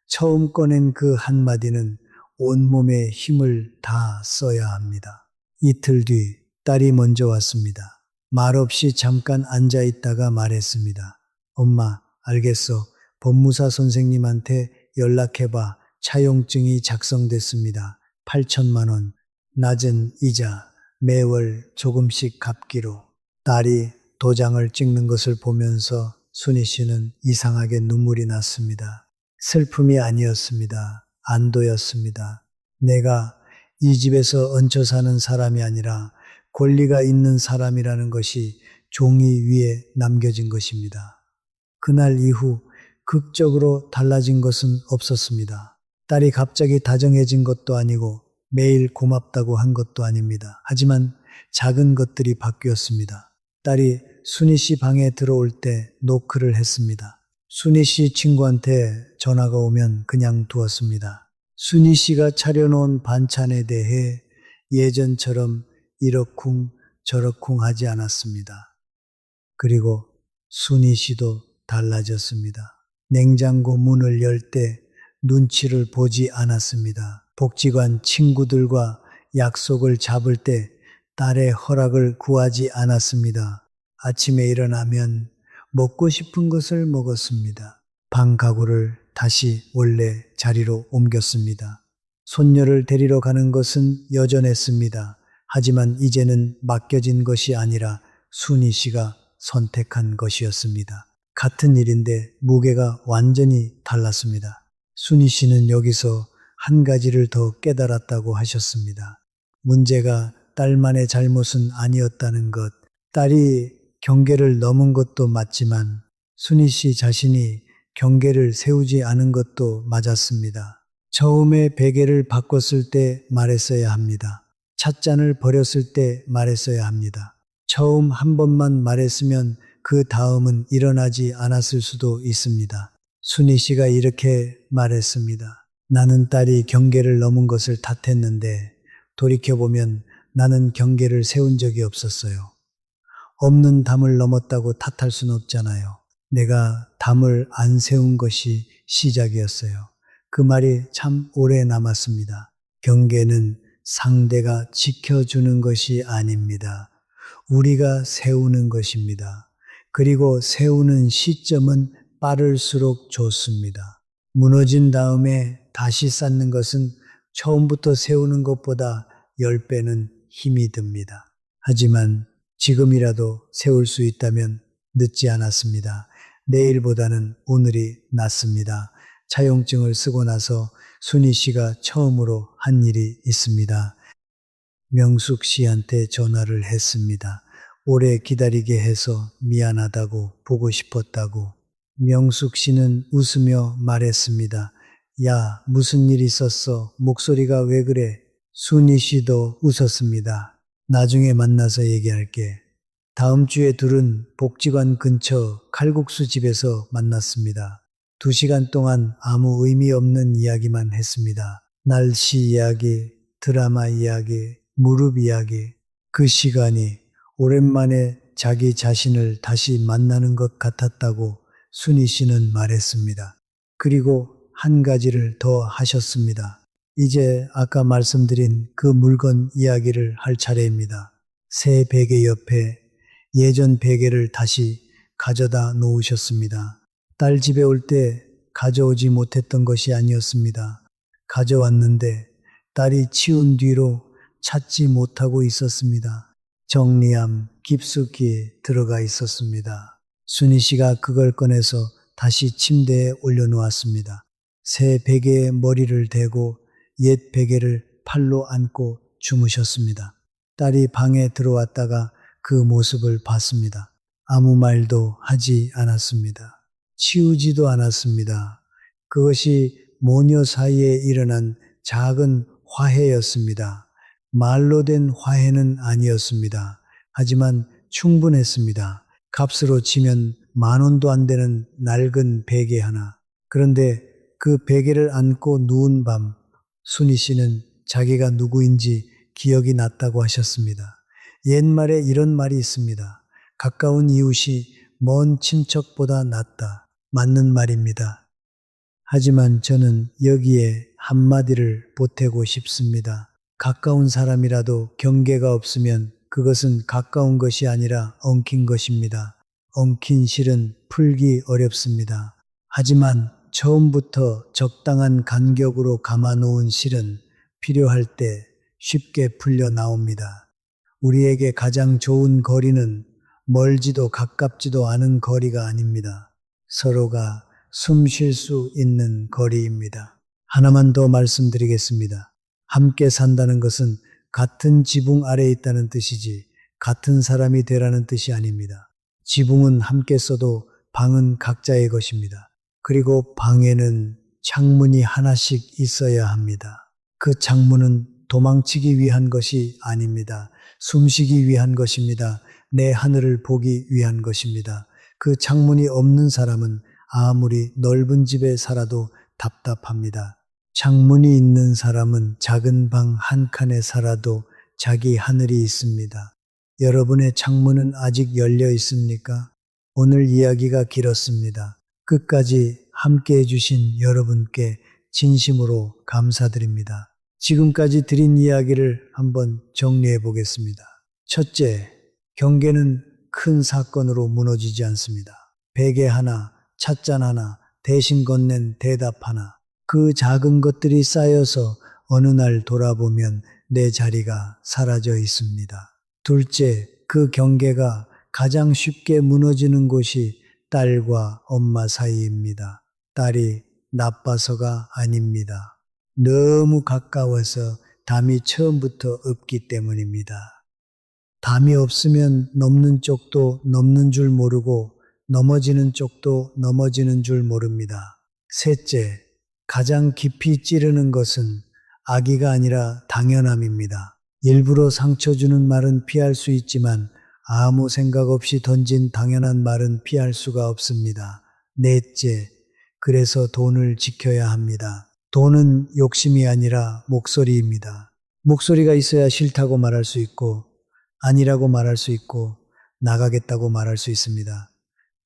처음 꺼낸 그 한마디는 온몸에 힘을 다 써야 합니다. 이틀 뒤 딸이 먼저 왔습니다. 말없이 잠깐 앉아 있다가 말했습니다. 엄마, 알겠어. 법무사 선생님한테 연락해봐. 차용증이 작성됐습니다. 8천만 원. 낮은 이자. 매월 조금씩 갚기로. 딸이 도장을 찍는 것을 보면서 순희 씨는 이상하게 눈물이 났습니다. 슬픔이 아니었습니다. 안도였습니다. 내가 이 집에서 얹혀 사는 사람이 아니라 권리가 있는 사람이라는 것이 종이 위에 남겨진 것입니다. 그날 이후 극적으로 달라진 것은 없었습니다. 딸이 갑자기 다정해진 것도 아니고 매일 고맙다고 한 것도 아닙니다. 하지만 작은 것들이 바뀌었습니다. 딸이 순희 씨 방에 들어올 때 노크를 했습니다. 순희 씨 친구한테 전화가 오면 그냥 두었습니다. 순희 씨가 차려놓은 반찬에 대해 예전처럼 이러쿵 저러쿵 하지 않았습니다. 그리고 순희 씨도 달라졌습니다. 냉장고 문을 열 때 눈치를 보지 않았습니다. 복지관 친구들과 약속을 잡을 때 딸의 허락을 구하지 않았습니다. 아침에 일어나면 먹고 싶은 것을 먹었습니다. 방 가구를 다시 원래 자리로 옮겼습니다. 손녀를 데리러 가는 것은 여전했습니다. 하지만 이제는 맡겨진 것이 아니라 순희 씨가 선택한 것이었습니다. 같은 일인데 무게가 완전히 달랐습니다. 순희 씨는 여기서 한 가지를 더 깨달았다고 하셨습니다. 문제가 딸만의 잘못은 아니었다는 것. 딸이 경계를 넘은 것도 맞지만 순희 씨 자신이 경계를 세우지 않은 것도 맞았습니다. 처음에 베개를 바꿨을 때 말했어야 합니다. 찻잔을 버렸을 때 말했어야 합니다. 처음 한 번만 말했으면 그 다음은 일어나지 않았을 수도 있습니다. 순희 씨가 이렇게 말했습니다. 나는 딸이 경계를 넘은 것을 탓했는데 돌이켜보면 나는 경계를 세운 적이 없었어요. 없는 담을 넘었다고 탓할 수는 없잖아요. 내가 담을 안 세운 것이 시작이었어요. 그 말이 참 오래 남았습니다. 경계는 상대가 지켜주는 것이 아닙니다. 우리가 세우는 것입니다. 그리고 세우는 시점은 빠를수록 좋습니다. 무너진 다음에 다시 쌓는 것은 처음부터 세우는 것보다 10배는 힘이 듭니다. 하지만 지금이라도 세울 수 있다면 늦지 않았습니다. 내일보다는 오늘이 낫습니다. 차용증을 쓰고 나서 순희 씨가 처음으로 한 일이 있습니다. 명숙 씨한테 전화를 했습니다. 오래 기다리게 해서 미안하다고, 보고 싶었다고. 명숙 씨는 웃으며 말했습니다. 야, 무슨 일 있었어? 목소리가 왜 그래? 순희 씨도 웃었습니다. 나중에 만나서 얘기할게. 다음 주에 둘은 복지관 근처 칼국수 집에서 만났습니다. 2시간 동안 아무 의미 없는 이야기만 했습니다. 날씨 이야기, 드라마 이야기, 무릎 이야기. 그 시간이 오랜만에 자기 자신을 다시 만나는 것 같았다고 순희 씨는 말했습니다. 그리고 한 가지를 더 하셨습니다. 이제 아까 말씀드린 그 물건 이야기를 할 차례입니다. 새 베개 옆에 예전 베개를 다시 가져다 놓으셨습니다. 딸 집에 올 때 가져오지 못했던 것이 아니었습니다. 가져왔는데 딸이 치운 뒤로 찾지 못하고 있었습니다. 정리함 깊숙이 들어가 있었습니다. 순희 씨가 그걸 꺼내서 다시 침대에 올려놓았습니다. 새 베개에 머리를 대고 옛 베개를 팔로 안고 주무셨습니다. 딸이 방에 들어왔다가 그 모습을 봤습니다. 아무 말도 하지 않았습니다. 치우지도 않았습니다. 그것이 모녀 사이에 일어난 작은 화해였습니다. 말로 된 화해는 아니었습니다. 하지만 충분했습니다. 값으로 치면 10,000원도 안 되는 낡은 베개 하나. 그런데 그 베개를 안고 누운 밤, 순희 씨는 자기가 누구인지 기억이 났다고 하셨습니다. 옛말에 이런 말이 있습니다. 가까운 이웃이 먼 친척보다 낫다. 맞는 말입니다. 하지만 저는 여기에 한마디를 보태고 싶습니다. 가까운 사람이라도 경계가 없으면 그것은 가까운 것이 아니라 엉킨 것입니다. 엉킨 실은 풀기 어렵습니다. 하지만 처음부터 적당한 간격으로 감아놓은 실은 필요할 때 쉽게 풀려 나옵니다. 우리에게 가장 좋은 거리는 멀지도 가깝지도 않은 거리가 아닙니다. 서로가 숨 쉴 수 있는 거리입니다. 하나만 더 말씀드리겠습니다. 함께 산다는 것은 같은 지붕 아래에 있다는 뜻이지 같은 사람이 되라는 뜻이 아닙니다. 지붕은 함께 써도 방은 각자의 것입니다. 그리고 방에는 창문이 하나씩 있어야 합니다. 그 창문은 도망치기 위한 것이 아닙니다. 숨쉬기 위한 것입니다. 내 하늘을 보기 위한 것입니다. 그 창문이 없는 사람은 아무리 넓은 집에 살아도 답답합니다. 창문이 있는 사람은 작은 방 한 칸에 살아도 자기 하늘이 있습니다. 여러분의 창문은 아직 열려 있습니까? 오늘 이야기가 길었습니다. 끝까지 함께 해주신 여러분께 진심으로 감사드립니다. 지금까지 드린 이야기를 한번 정리해 보겠습니다. 첫째, 경계는 큰 사건으로 무너지지 않습니다. 베개 하나, 찻잔 하나, 대신 건넨 대답 하나. 그 작은 것들이 쌓여서 어느 날 돌아보면 내 자리가 사라져 있습니다. 둘째, 그 경계가 가장 쉽게 무너지는 곳이 딸과 엄마 사이입니다. 딸이 나빠서가 아닙니다. 너무 가까워서 담이 처음부터 없기 때문입니다. 담이 없으면 넘는 쪽도 넘는 줄 모르고 넘어지는 쪽도 넘어지는 줄 모릅니다. 셋째, 가장 깊이 찌르는 것은 악의가 아니라 당연함입니다. 일부러 상처 주는 말은 피할 수 있지만 아무 생각 없이 던진 당연한 말은 피할 수가 없습니다. 넷째, 그래서 돈을 지켜야 합니다. 돈은 욕심이 아니라 목소리입니다. 목소리가 있어야 싫다고 말할 수 있고 아니라고 말할 수 있고 나가겠다고 말할 수 있습니다.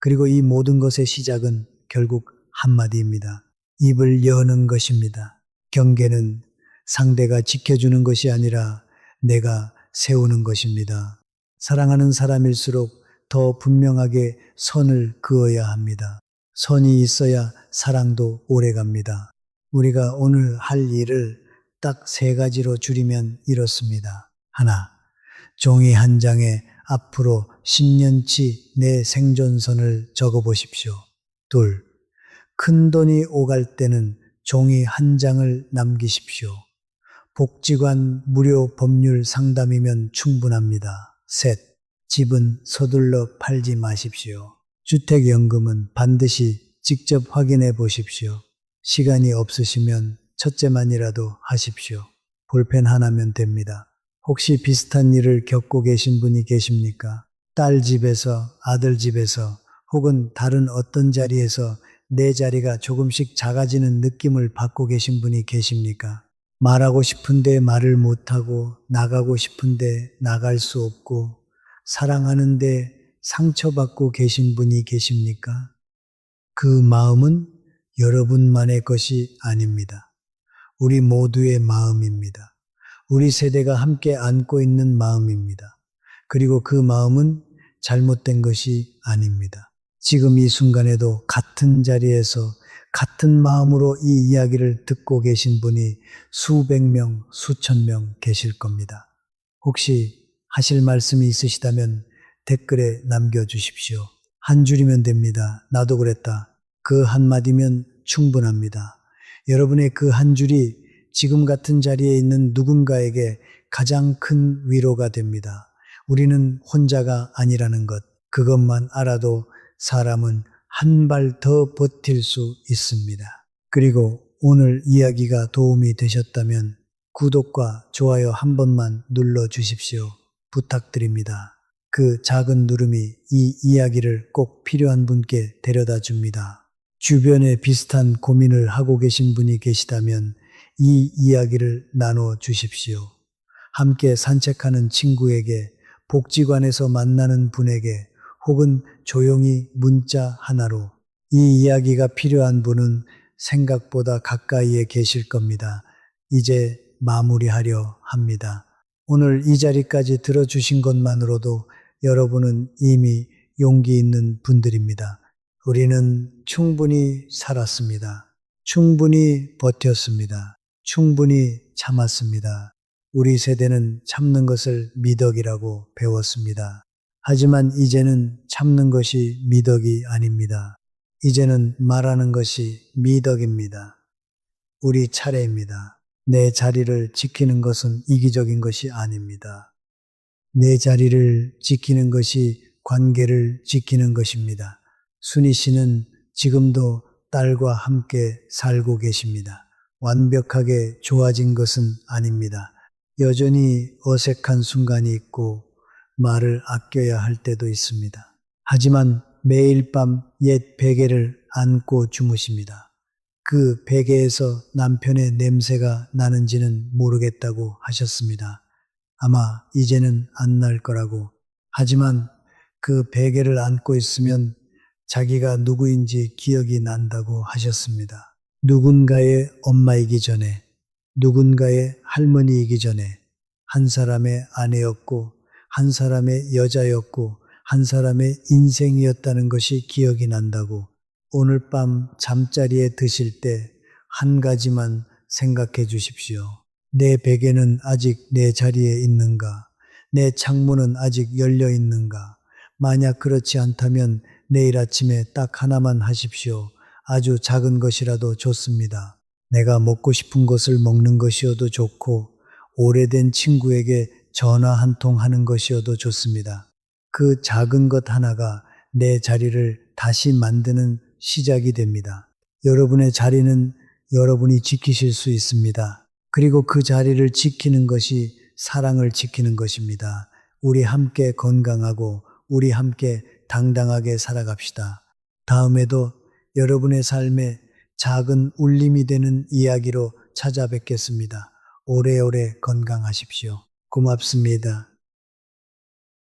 그리고 이 모든 것의 시작은 결국 한마디입니다. 입을 여는 것입니다. 경계는 상대가 지켜주는 것이 아니라 내가 세우는 것입니다. 사랑하는 사람일수록 더 분명하게 선을 그어야 합니다. 선이 있어야 사랑도 오래갑니다. 우리가 오늘 할 일을 딱 3가지로 줄이면 이렇습니다. 하나, 종이 한 장에 앞으로 10년치 내 생존선을 적어보십시오. 둘, 큰돈이 오갈 때는 종이 한 장을 남기십시오. 복지관 무료 법률 상담이면 충분합니다. 셋, 집은 서둘러 팔지 마십시오. 주택연금은 반드시 직접 확인해 보십시오. 시간이 없으시면 첫째만이라도 하십시오. 볼펜 하나면 됩니다. 혹시 비슷한 일을 겪고 계신 분이 계십니까? 딸 집에서, 아들 집에서, 혹은 다른 어떤 자리에서 내 자리가 조금씩 작아지는 느낌을 받고 계신 분이 계십니까? 말하고 싶은데 말을 못하고, 나가고 싶은데 나갈 수 없고, 사랑하는데 상처받고 계신 분이 계십니까? 그 마음은 여러분만의 것이 아닙니다. 우리 모두의 마음입니다. 우리 세대가 함께 안고 있는 마음입니다. 그리고 그 마음은 잘못된 것이 아닙니다. 지금 이 순간에도 같은 자리에서 같은 마음으로 이 이야기를 듣고 계신 분이 수백 명, 수천 명 계실 겁니다. 혹시 하실 말씀이 있으시다면 댓글에 남겨주십시오. 한 줄이면 됩니다. 나도 그랬다. 그 한마디면 충분합니다. 여러분의 그 한 줄이 지금 같은 자리에 있는 누군가에게 가장 큰 위로가 됩니다. 우리는 혼자가 아니라는 것, 그것만 알아도 사람은 한 발 더 버틸 수 있습니다. 그리고 오늘 이야기가 도움이 되셨다면 구독과 좋아요 한 번만 눌러 주십시오. 부탁드립니다. 그 작은 누름이 이 이야기를 꼭 필요한 분께 데려다 줍니다. 주변에 비슷한 고민을 하고 계신 분이 계시다면 이 이야기를 나눠 주십시오. 함께 산책하는 친구에게, 복지관에서 만나는 분에게, 혹은 조용히 문자 하나로 이 이야기가 필요한 분은 생각보다 가까이에 계실 겁니다. 이제 마무리하려 합니다. 오늘 이 자리까지 들어주신 것만으로도 여러분은 이미 용기 있는 분들입니다. 우리는 충분히 살았습니다. 충분히 버텼습니다. 충분히 참았습니다. 우리 세대는 참는 것을 미덕이라고 배웠습니다. 하지만 이제는 참는 것이 미덕이 아닙니다. 이제는 말하는 것이 미덕입니다. 우리 차례입니다. 내 자리를 지키는 것은 이기적인 것이 아닙니다. 내 자리를 지키는 것이 관계를 지키는 것입니다. 순희 씨는 지금도 딸과 함께 살고 계십니다. 완벽하게 좋아진 것은 아닙니다. 여전히 어색한 순간이 있고 말을 아껴야 할 때도 있습니다. 하지만 매일 밤 옛 베개를 안고 주무십니다. 그 베개에서 남편의 냄새가 나는지는 모르겠다고 하셨습니다. 아마 이제는 안 날 거라고. 하지만 그 베개를 안고 있으면 자기가 누구인지 기억이 난다고 하셨습니다. 누군가의 엄마이기 전에, 누군가의 할머니이기 전에 한 사람의 아내였고, 한 사람의 여자였고, 한 사람의 인생이었다는 것이 기억이 난다고. 오늘 밤 잠자리에 드실 때 한 가지만 생각해 주십시오. 내 베개는 아직 내 자리에 있는가? 내 창문은 아직 열려 있는가? 만약 그렇지 않다면 내일 아침에 딱 하나만 하십시오. 아주 작은 것이라도 좋습니다. 내가 먹고 싶은 것을 먹는 것이어도 좋고, 오래된 친구에게 전화 한 통 하는 것이어도 좋습니다. 그 작은 것 하나가 내 자리를 다시 만드는 시작이 됩니다. 여러분의 자리는 여러분이 지키실 수 있습니다. 그리고 그 자리를 지키는 것이 사랑을 지키는 것입니다. 우리 함께 건강하고 우리 함께 당당하게 살아갑시다. 다음에도 여러분의 삶에 작은 울림이 되는 이야기로 찾아뵙겠습니다. 오래오래 건강하십시오. 고맙습니다.